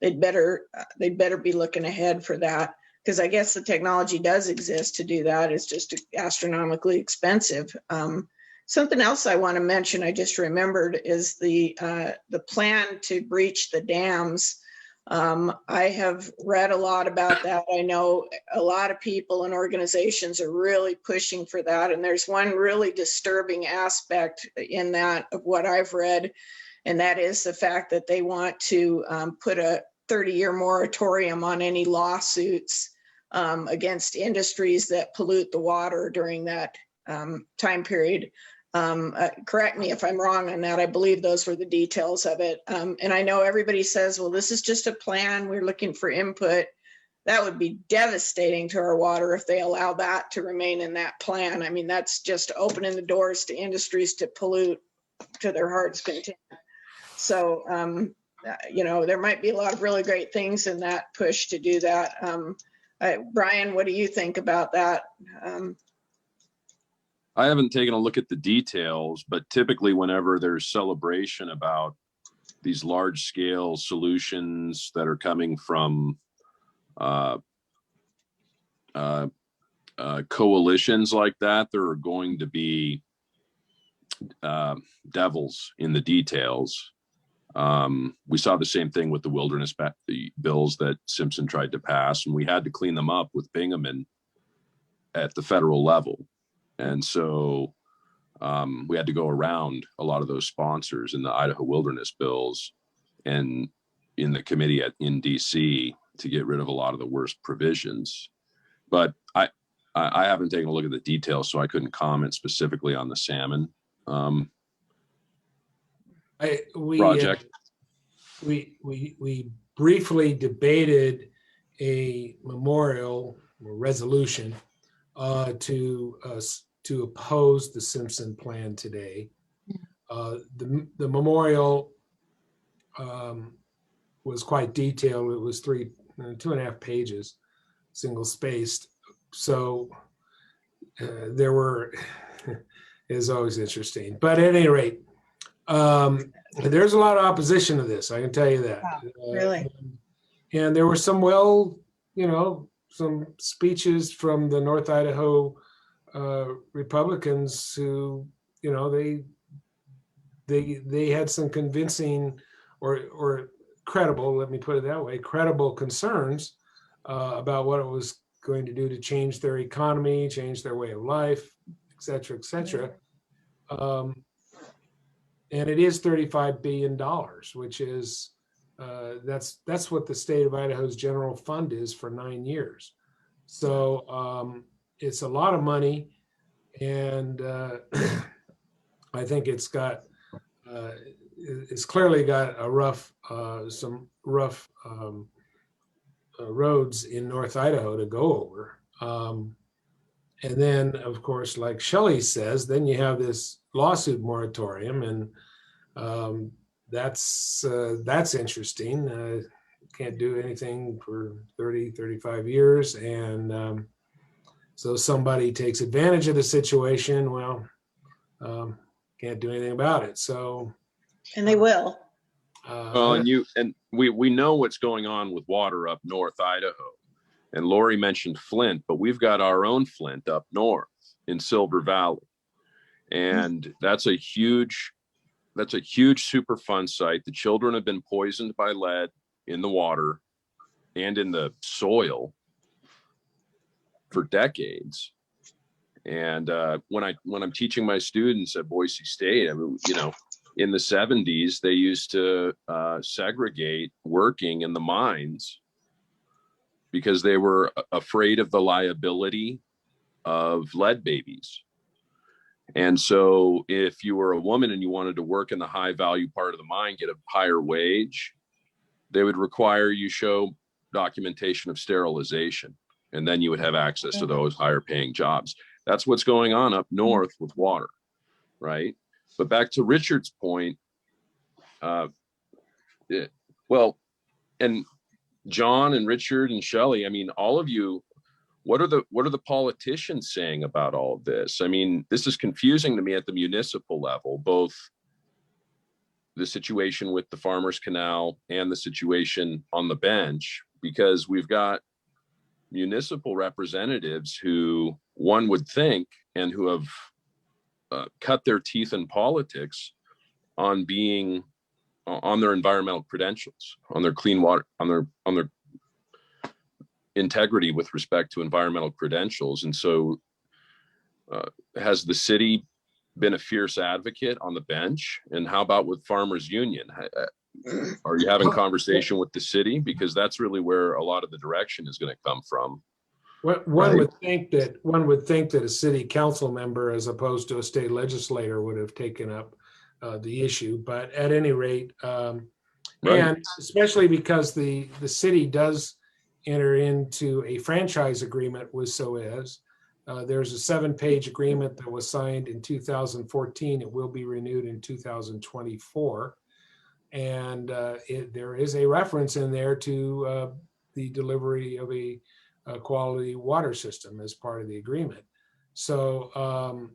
They'd better be looking ahead for that, because I guess the technology does exist to do that. It's just astronomically expensive. Something else I want to mention, I just remembered, is the plan to breach the dams. I have read a lot about that. I know a lot of people and organizations are really pushing for that. And there's one really disturbing aspect in that of what I've read, and that is the fact that they want to put a 30-year moratorium on any lawsuits against industries that pollute the water during that time period. Correct me if I'm wrong on that. I believe those were the details of it. And I know everybody says, well, this is just a plan. We're looking for input. That would be devastating to our water if they allow that to remain in that plan. I mean, that's just opening the doors to industries to pollute to their heart's content. So, there might be a lot of really great things in that push to do that. Brian, what do you think about that? I haven't taken a look at the details, but typically whenever there's celebration about these large scale solutions that are coming from coalitions like that, there are going to be devils in the details. We saw the same thing with the wilderness bills that Simpson tried to pass, and we had to clean them up with Bingaman at the federal level. And so we had to go around a lot of those sponsors in the Idaho wilderness bills and in the committee in DC to get rid of a lot of the worst provisions. But I haven't taken a look at the details, so I couldn't comment specifically on the salmon project. We briefly debated a memorial or resolution to oppose the Simpson plan today. The memorial was quite detailed. It was 2.5 pages, single spaced. So there were, is always interesting. But at any rate, there's a lot of opposition to this. I can tell you that. Wow, really? And there were some some speeches from the North Idaho Republicans who, they had some convincing or credible, let me put it that way, credible concerns about what it was going to do to change their economy, change their way of life, et cetera, et cetera. And it is $35 billion, which is, that's what the state of Idaho's general fund is for 9 years. So it's a lot of money, and I think it's clearly got some rough roads in North Idaho to go over. And then, of course, like Shelley says, then you have this lawsuit moratorium, and that's interesting. Can't do anything for 30, 35 years. And So somebody takes advantage of the situation, well, can't do anything about it. So. And they will. Well, and we know what's going on with water up north Idaho. And Lori mentioned Flint, but we've got our own Flint up north in Silver Valley. And that's a huge Superfund site. The children have been poisoned by lead in the water and in the soil for decades. And when I'm teaching my students at Boise State, I mean, in the 70s, they used to segregate working in the mines because they were afraid of the liability of lead babies. And so if you were a woman and you wanted to work in the high value part of the mine, get a higher wage, they would require you show documentation of sterilization. And then you would have access to those higher paying jobs. That's what's going on up north with water, right? But back to Richard's point, and John and Richard and Shelley, I mean, all of you, what are the politicians saying about all of this? I mean, this is confusing to me at the municipal level, both the situation with the Farmers Canal and the situation on the bench, because we've got municipal representatives who one would think and who have cut their teeth in politics on being on their environmental credentials, on their clean water, on their integrity with respect to environmental credentials. And so has the city been a fierce advocate on the bench? And how about with Farmers Union? Are you having conversation with the city? Because that's really where a lot of the direction is going to come from. One would think that a city council member, as opposed to a state legislator, would have taken up the issue. But at any rate, and especially because the city does enter into a franchise agreement with SOES. There's a 7-page agreement that was signed in 2014. It will be renewed in 2024. And there is a reference in there to the delivery of a quality water system as part of the agreement. So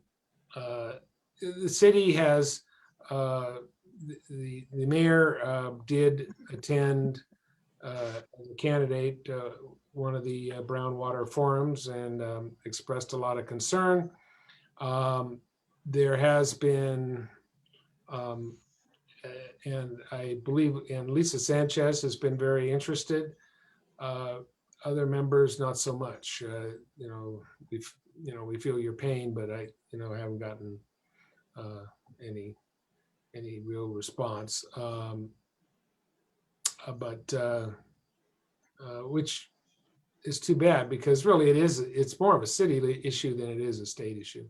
the city has, the mayor did attend as a candidate one of the brown water forums and expressed a lot of concern. There has been, and I believe, and Lisa Sanchez has been very interested. Other members, not so much. We feel your pain, but I haven't gotten any real response. Which is too bad, because really it's more of a city issue than it is a state issue,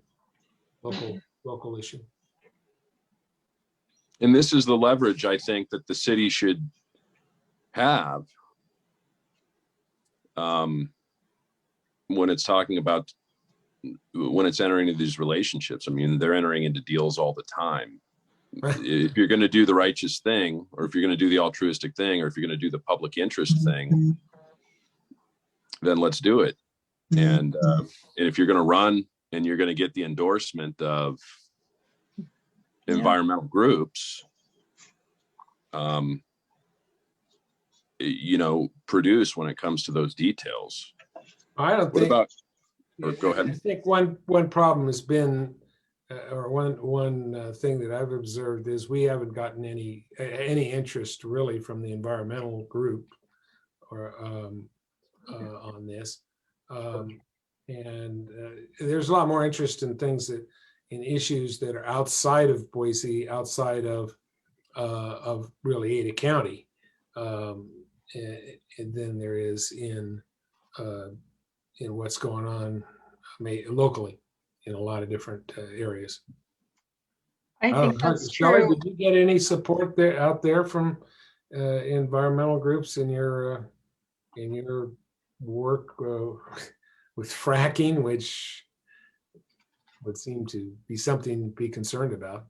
local issue. And this is the leverage I think that the city should have when it's talking about, when it's entering into these relationships. I mean, they're entering into deals all the time. If you're going to do the righteous thing, or if you're going to do the altruistic thing, or if you're going to do the public interest thing, then let's do it. And if you're going to run and you're going to get the endorsement of environmental groups, produce when it comes to those details. I don't think. Go ahead. I think one problem has been, or one thing that I've observed is we haven't gotten any interest really from the environmental group or on this, and there's a lot more interest in things in issues that are outside of Boise, outside of really Ada County, and then there is in what's going on locally in a lot of different areas. I think that's Shelley, true. did you get any support out there from environmental groups in your work with fracking, which would seem to be something to be concerned about?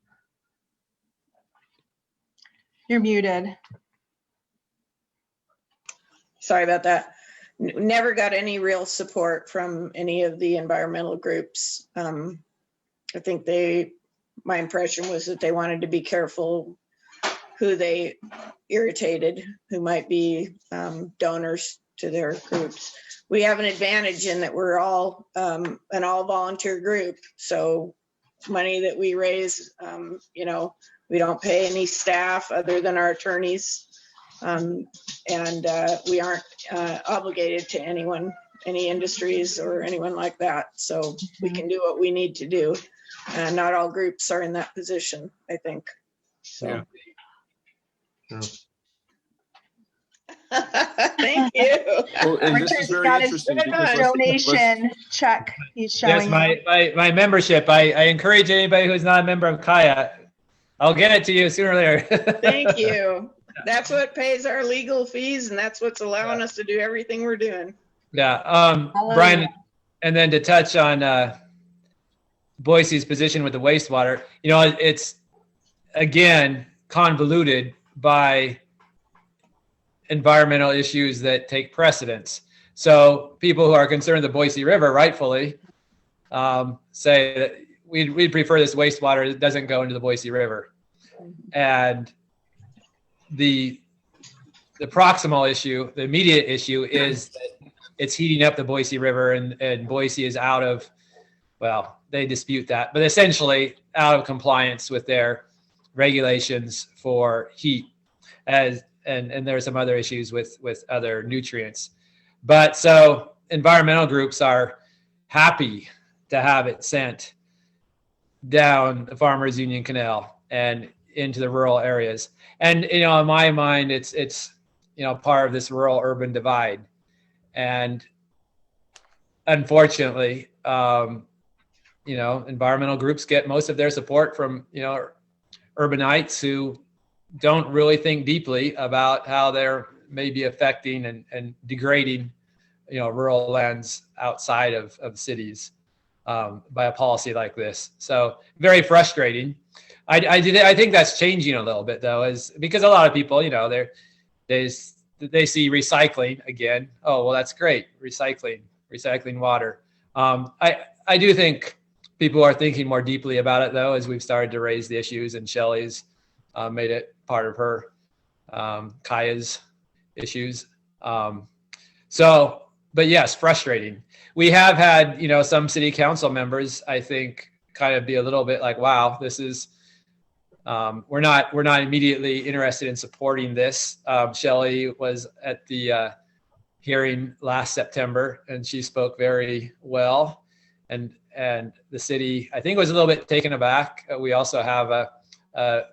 You're muted. Sorry about that. never got any real support from any of the environmental groups. I think my impression was that they wanted to be careful who they irritated, who might be donors to their groups. We have an advantage in that we're all an all volunteer group. So money that we raise, you know, we don't pay any staff other than our attorneys. And we aren't obligated to anyone, any industries or anyone like that. So we can do what we need to do. Not all groups are in that position, I think. So. Yeah. Thank you. Well, and this is Richard's very got his interesting because let's- donation check. He's showing. Yes, my membership. I encourage anybody who's not a member of Kaya. I'll get it to you sooner or later. Thank you. That's what pays our legal fees, and that's what's allowing us to do everything we're doing. Yeah, Brian, and then to touch on Boise's position with the wastewater, you know, it's again convoluted by environmental issues that take precedence. So people who are concerned the Boise River rightfully say that we'd prefer this wastewater that doesn't go into the Boise River. And the proximal issue, the immediate issue is that it's heating up the Boise River and Boise is out of, well, they dispute that, but essentially out of compliance with their regulations for heat and there are some other issues with other nutrients. But so environmental groups are happy to have it sent down the Farmers Union Canal and into the rural areas. And, you know, in my mind, it's, you know, part of this rural urban divide. And unfortunately, you know, environmental groups get most of their support from, you know, urbanites who don't really think deeply about how they're maybe affecting and degrading, you know, rural lands outside of cities by a policy like this. So very frustrating. I think that's changing a little bit though, is because a lot of people, you know, they see recycling again. Oh, well, that's great. Recycling water. I do think people are thinking more deeply about it though, as we've started to raise the issues, and Shelley's made it part of her Kaya's issues. So, but yes, frustrating. We have had, you know, some city council members, I think, kind of be a little bit like, wow, this is, we're not immediately interested in supporting this. Shelley was at the hearing last September and she spoke very well, and the city, I think, was a little bit taken aback. We also have a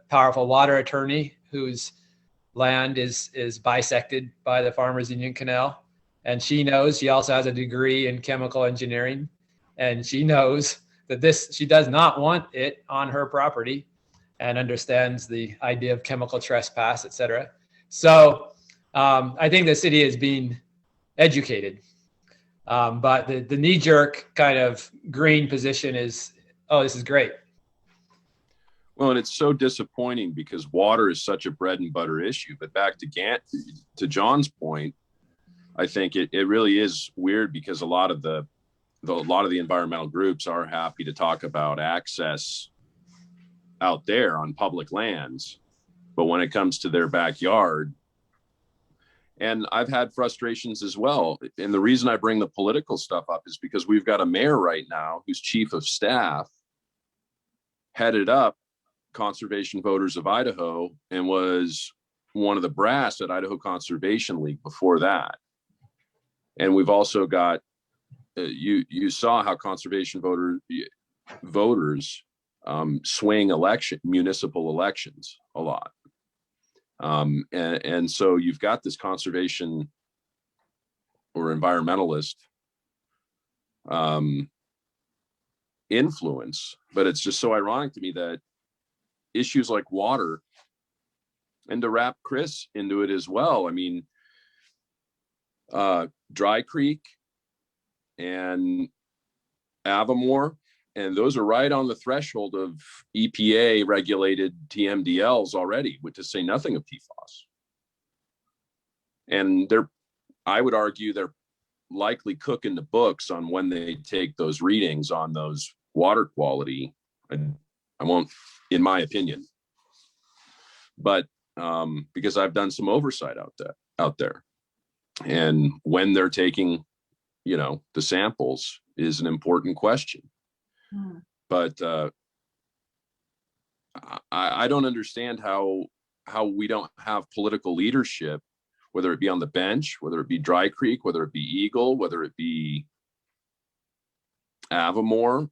powerful water attorney whose land is bisected by the Farmers Union Canal. And she also has a degree in chemical engineering, and she knows that she does not want it on her property and understands the idea of chemical trespass, et cetera. So I think the city is being educated. But the knee-jerk kind of green position is, oh, this is great. Well, and it's so disappointing because water is such a bread and butter issue. But back to John's point, I think it really is weird because a lot of the environmental groups are happy to talk about access out there on public lands, but when it comes to their backyard, and I've had frustrations as well. And the reason I bring the political stuff up is because we've got a mayor right now who's chief of staff headed up Conservation Voters of Idaho and was one of the brass at Idaho Conservation League before that. And we've also got, you saw how conservation voters swing municipal elections a lot. And so you've got this conservation or environmentalist influence, but it's just so ironic to me that issues like water, and to wrap Chris into it as well. I mean, Dry Creek and Avamore, and those are right on the threshold of EPA regulated TMDLs already, to say nothing of PFAS. And I would argue they're likely cook in the books on when they take those readings on those water quality. I won't, in my opinion, but because I've done some oversight out there, and when they're taking, the samples is an important question. But I don't understand how we don't have political leadership, whether it be on the bench, whether it be Dry Creek, whether it be Eagle, whether it be Avamore,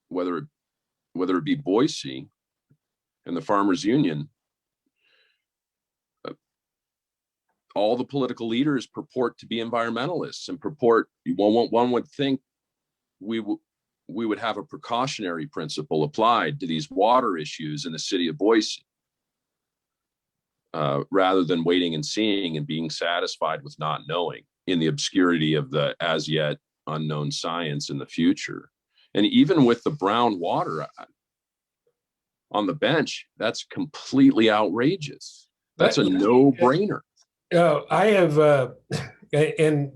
whether it be Boise and the Farmers Union. All the political leaders purport to be environmentalists and one would think we would have a precautionary principle applied to these water issues in the city of Boise, rather than waiting and seeing and being satisfied with not knowing in the obscurity of the as yet unknown science in the future. And even with the brown water on the bench, that's completely outrageous. That's a no-brainer. I have, and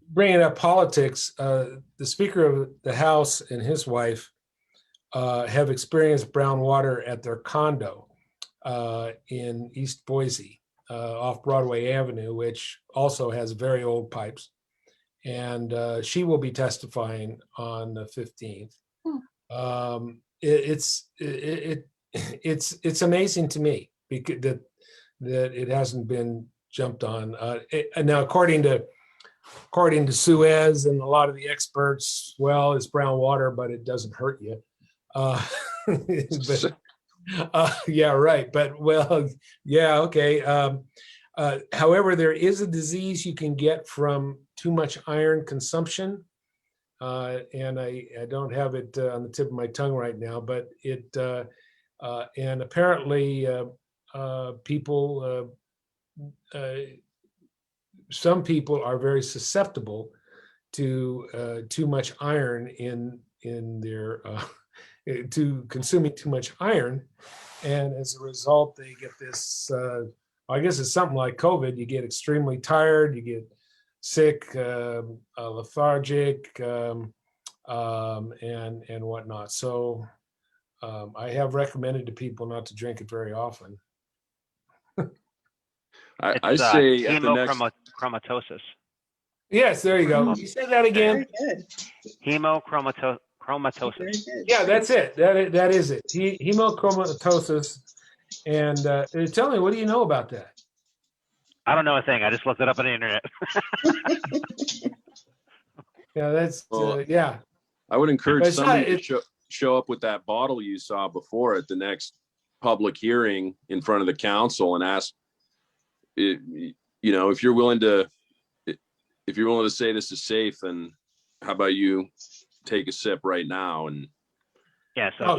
bringing up politics, the Speaker of the House and his wife have experienced brown water at their condo in East Boise, off Broadway Avenue, which also has very old pipes. And she will be testifying on the 15th. It's amazing to me because that it hasn't been jumped on. Now, according to Suez and a lot of the experts, well, it's brown water, but it doesn't hurt you. Yeah, right. But well, yeah, okay. However, there is a disease you can get from too much iron consumption. And I don't have it on the tip of my tongue right now, but it, and apparently some people are very susceptible to too much iron in their, to consuming too much iron. And as a result, they get this, I guess it's something like COVID. You get extremely tired, you get sick, lethargic, and whatnot. So I have recommended to people not to drink it very often. I say at the next... hemochromatosis. Yes, there you go. You say that again. Very good. Hemochromatosis. Very good. Yeah, that's it. That is it. Hemochromatosis. And tell me, what do you know about that? I don't know a thing. I just looked it up on the internet. Yeah, that's Well, yeah. I would encourage somebody not, to show up with that bottle you saw before at the next public hearing in front of the council and ask, if you're willing to say this is safe, then how about you take a sip right now? And Yeah. So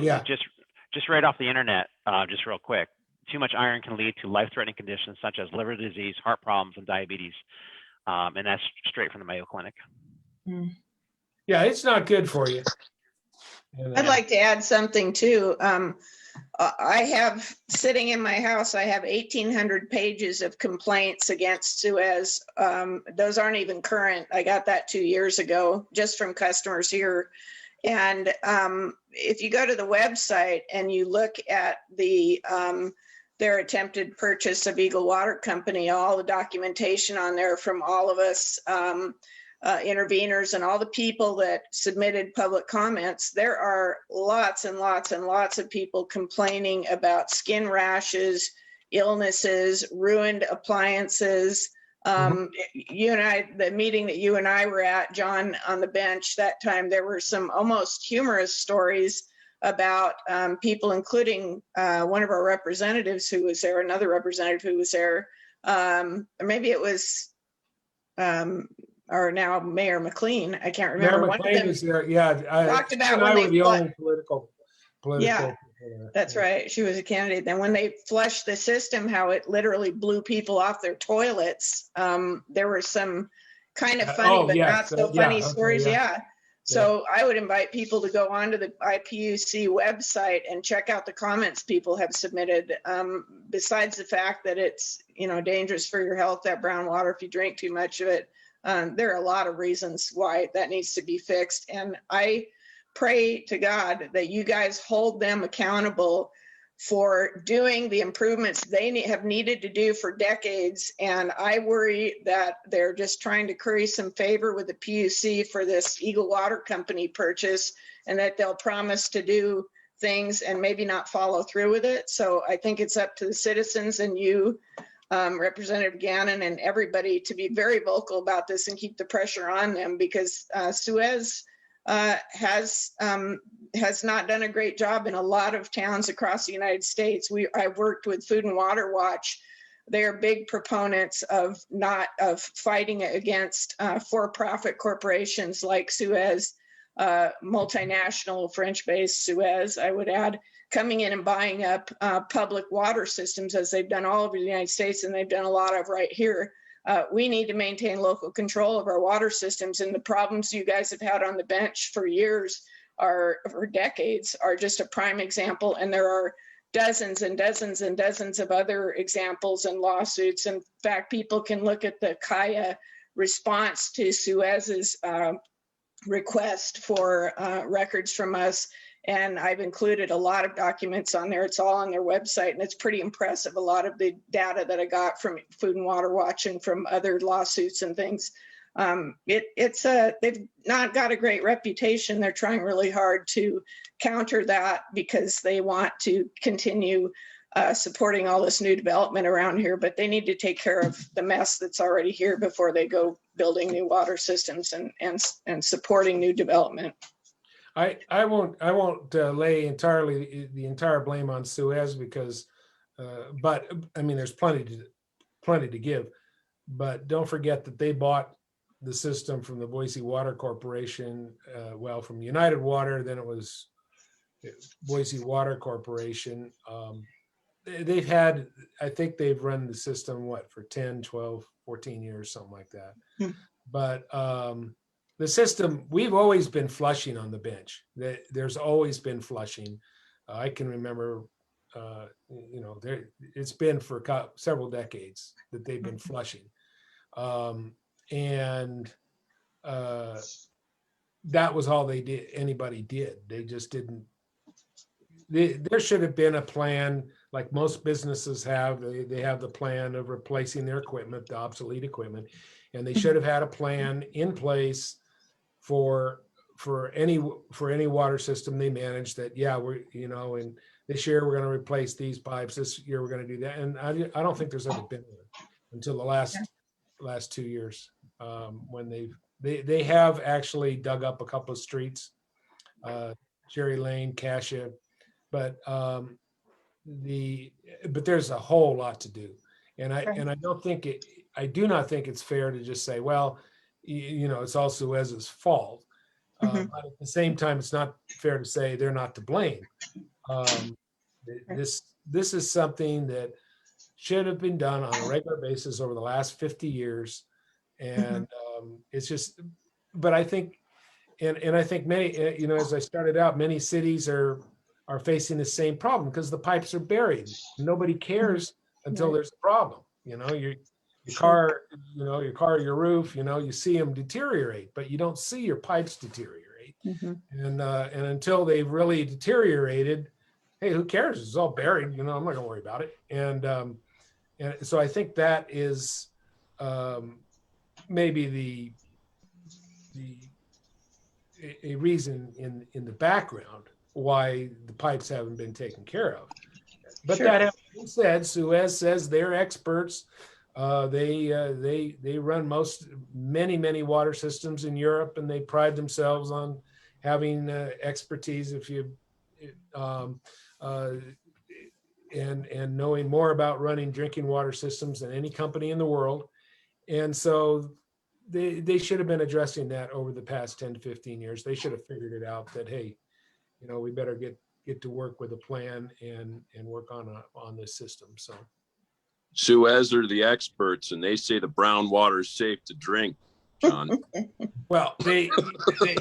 just right off the internet, just real quick. Too much iron can lead to life-threatening conditions such as liver disease, heart problems, and diabetes. And that's straight from the Mayo Clinic. Yeah, it's not good for you. And, I'd like to add something too. I have sitting in my house, I have 1,800 pages of complaints against Suez. Those aren't even current. I got that 2 years ago, just from customers here. And if you go to the website and you look at their attempted purchase of Eagle Water Company, all the documentation on there from all of us interveners and all the people that submitted public comments, there are lots and lots and lots of people complaining about skin rashes, illnesses, ruined appliances. You and I, the meeting that you and I were at, John, on the bench that time, there were some almost humorous stories about people, including one of our representatives who was there, another representative who was there, or maybe it was, or now Mayor McLean, I can't remember. Mayor McLean was there, yeah. Talked about when I they were the only political. Yeah, that's right. She was a candidate. Then when they flushed the system, how it literally blew people off their toilets. There were some kind of funny, not so funny stories. Yeah. So I would invite people to go onto the IPUC website and check out the comments people have submitted. Besides the fact that it's, dangerous for your health, that brown water, if you drink too much of it. There are a lot of reasons why that needs to be fixed. And I pray to God that you guys hold them accountable for doing the improvements they have needed to do for decades. And I worry that they're just trying to curry some favor with the PUC for this Eagle Water Company purchase, and that they'll promise to do things and maybe not follow through with it. So I think it's up to the citizens and you, Representative Gannon, and everybody to be very vocal about this and keep the pressure on them, because Suez has not done a great job in a lot of towns across the United States. I've worked with Food and Water Watch. They are big proponents of fighting against for-profit corporations like Suez, multinational French-based Suez, I would add, coming in and buying up public water systems, as they've done all over the United States, and they've done a lot of right here. We need to maintain local control of our water systems, and the problems you guys have had on the bench for years for decades are just a prime example. And there are dozens and dozens and dozens of other examples and lawsuits. In fact, people can look at the Kaya response to Suez's request for records from us. And I've included a lot of documents on there. It's all on their website, and it's pretty impressive. A lot of the data that I got from Food and Water Watch and from other lawsuits and things. They've not got a great reputation. They're trying really hard to counter that because they want to continue supporting all this new development around here, but they need to take care of the mess that's already here before they go building new water systems and supporting new development. I won't lay the entire blame on Suez because, but I mean, there's plenty to give. But don't forget that they bought the system from the Boise Water Corporation, from United Water. Then it was Boise Water Corporation. They've had, I think they've run the system for 10, 12, 14 years, something like that. But the system, we've always been flushing on the bench. There's always been flushing. I can remember, it's been for several decades that they've been flushing. And that was all anybody did. They just didn't. There should have been a plan, like most businesses have. They have the plan of replacing their equipment, the obsolete equipment, and they should have had a plan in place for any water system they manage. That and this year we're going to replace these pipes. This year we're going to do that, and I don't think there's ever been one until the last 2 years when they have actually dug up a couple of streets, Jerry Lane, Cassia. But there's a whole lot to do, and I do not think it's fair to just say, well, it's all Suez's fault. But at the same time, it's not fair to say they're not to blame. This is something that should have been done on a regular basis over the last 50 years, and it's just. But I think, and I think many, as I started out, many cities are facing the same problem because the pipes are buried. Nobody cares until there's a problem. Your car, your roof, you see them deteriorate, but you don't see your pipes deteriorate. And until they've really deteriorated, hey, who cares? It's all buried. I'm not gonna worry about it. And so I think that is maybe a reason in the background why the pipes haven't been taken care of. But that having been said, Suez says they're experts. They run many water systems in Europe, and they pride themselves on having expertise. And knowing more about running drinking water systems than any company in the world. And so they should have been addressing that over the past 10 to 15 years. They should have figured it out that, hey, we better get to work with a plan and work on this system. So Suez are the experts, and they say the brown water is safe to drink, John. Well, they say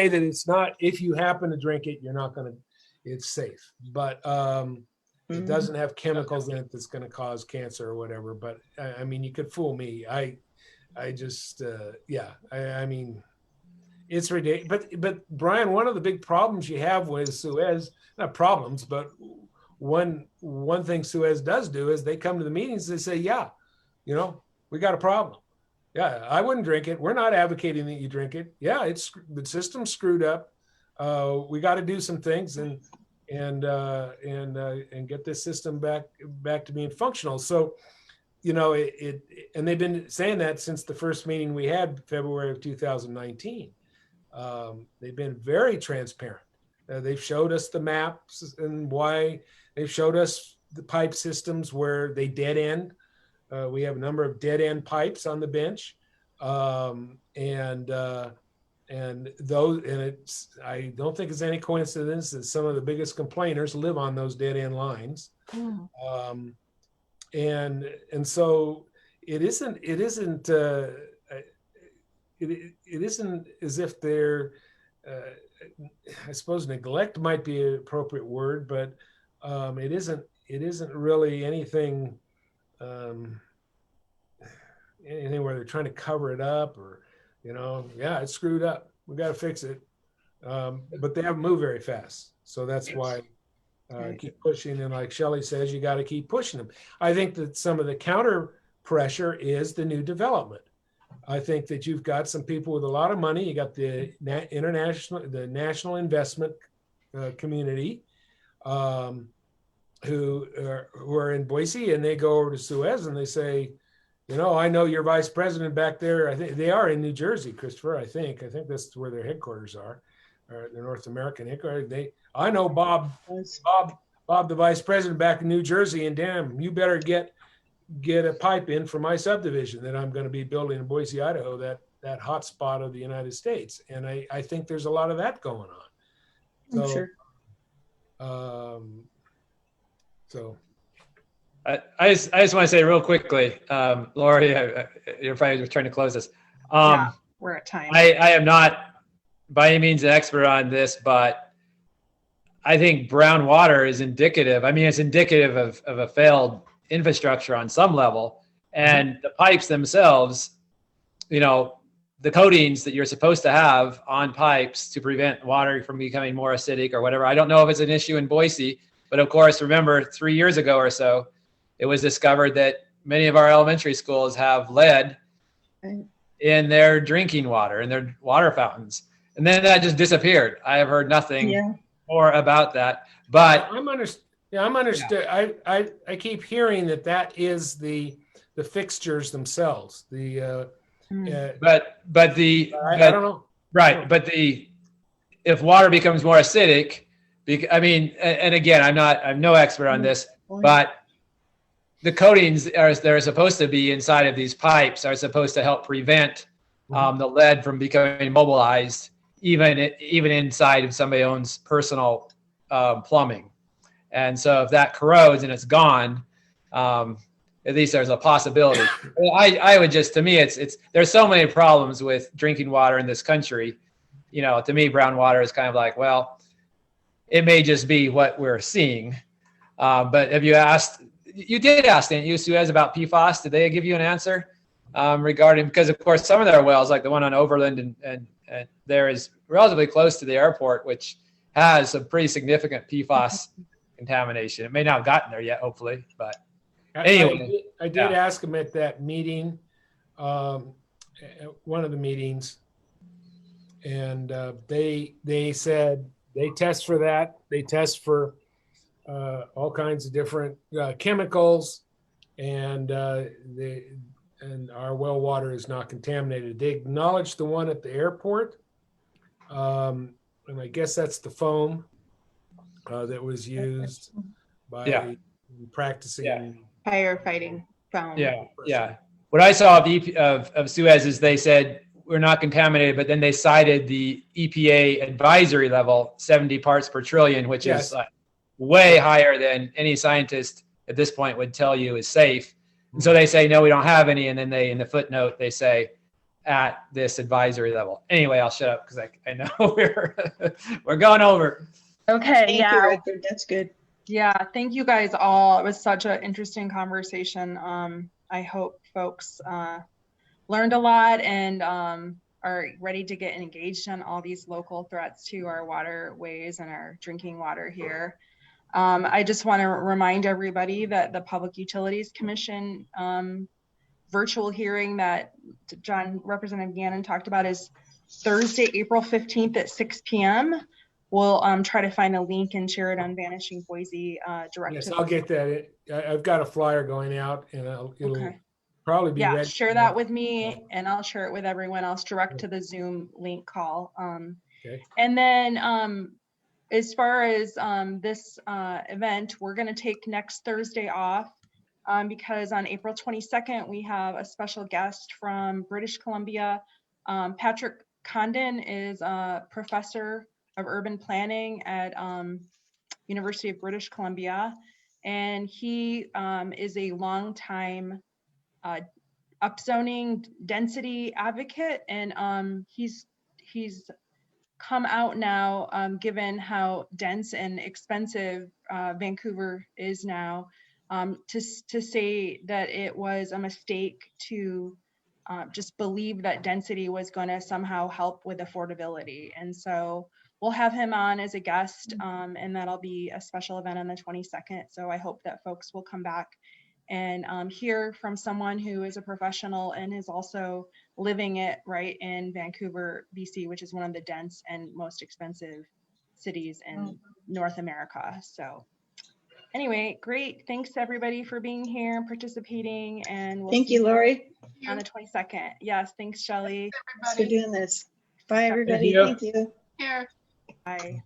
that it's not, if you happen to drink it, you're not going to, it's safe. But It doesn't have chemicals in it that's going to cause cancer or whatever. But I mean, you could fool me. I just, I mean, it's ridiculous. But Brian, one of the big problems you have with Suez, not problems, but one thing Suez does do is they come to the meetings, they say, yeah, you know, we got a problem. Yeah, I wouldn't drink it. We're not advocating that you drink it. Yeah, it's the system's screwed up. We got to do some things and get this system back to being functional. So, you know, and they've been saying that since the first meeting we had, February of 2019. They've been very transparent. They've showed us the maps and why. They've showed us the pipe systems where they dead end. We have a number of dead end pipes on the bench, I don't think it's any coincidence that some of the biggest complainers live on those dead end lines. And so it isn't as if they're, I suppose neglect might be an appropriate word, but it isn't really anything where they're trying to cover it up or, you know, yeah, it's screwed up. We got to fix it. But they haven't moved very fast. So that's why keep pushing. And like Shelley says, you got to keep pushing them. I think that some of the counter pressure is the new development. I think that you've got some people with a lot of money. You got the national investment community who are in Boise, and they go over to Suez and they say, you know, I know your vice president back there. I think they are in New Jersey, Christopher. I think that's where their headquarters are, or their North American headquarters. I know Bob, the vice president back in New Jersey, and damn, you better get a pipe in for my subdivision that I'm going to be building in Boise, Idaho, that hot spot of the United States. And I think there's a lot of that going on. So, sure. So. I just want to say real quickly, Lori, you're probably trying to close this. Yeah, we're at time. I am not by any means an expert on this, but I think brown water is indicative. I mean, it's indicative of a failed infrastructure on some level. And the pipes themselves, you know, the coatings that you're supposed to have on pipes to prevent water from becoming more acidic or whatever. I don't know if it's an issue in Boise, but of course, remember 3 years ago or so, it was discovered that many of our elementary schools have lead in their drinking water, in their water fountains. And then that just disappeared. I have heard nothing more about that. But I'm understood. I keep hearing that is the fixtures themselves. I don't know. Right. But if water becomes more acidic, I mean, and again, I'm no expert on this, but the coatings they're supposed to be inside of these pipes are supposed to help prevent the lead from becoming mobilized, even inside of somebody owns personal plumbing. And so if that corrodes and it's gone, at least there's a possibility. I would just, to me, there's so many problems with drinking water in this country. You know, to me, brown water is kind of like, well, it may just be what we're seeing. But have you did ask, didn't you, Suez, about PFAS? Did they give you an answer regarding, because of course some of their wells, like the one on Overland and there is relatively close to the airport, which has some pretty significant PFAS contamination. It may not have gotten there yet, hopefully, but anyway. I did ask them at that meeting, at one of the meetings, and they said they test for that. They test for all kinds of different chemicals, and our well water is not contaminated. They acknowledged the one at the airport, and I guess that's the foam that was used by practicing firefighting foam. Yeah. What I saw of Suez is they said we're not contaminated, but then they cited the EPA advisory level, 70 parts per trillion, which is way higher than any scientist at this point would tell you is safe. And so they say, no, we don't have any. And then in the footnote, they say at this advisory level. Anyway, I'll shut up because I know we're going over. Okay. Thank you, Richard. That's good. Yeah, thank you guys all. It was such an interesting conversation. I hope folks learned a lot and are ready to get engaged on all these local threats to our waterways and our drinking water here. I just want to remind everybody that the Public Utilities Commission virtual hearing that Representative Gannon talked about is Thursday, April 15th at 6 p.m. We'll try to find a link and share it on Vanishing Boise direct. Yes, I'll get that. I've got a flyer going out, and it'll Okay. probably be ready. Share that with me, and I'll share it with everyone else direct to the Zoom link call. Okay. And then as far as this event, we're going to take next Thursday off because on April 22nd, we have a special guest from British Columbia. Patrick Condon is a professor of urban planning at University of British Columbia, and he is a longtime upzoning density advocate, and he's come out now, given how dense and expensive Vancouver is now, to say that it was a mistake to just believe that density was going to somehow help with affordability. And so we'll have him on as a guest, and that'll be a special event on the 22nd. So I hope that folks will come back and hear from someone who is a professional and is also living it right in Vancouver, BC, which is one of the dense and most expensive cities in North America. So anyway, great. Thanks everybody for being here and participating. And we'll Thank see you, Lori. on the 22nd. Yes, thanks, Shelley. Thanks for doing this. Bye, everybody. you. Thank you. Here. Bye.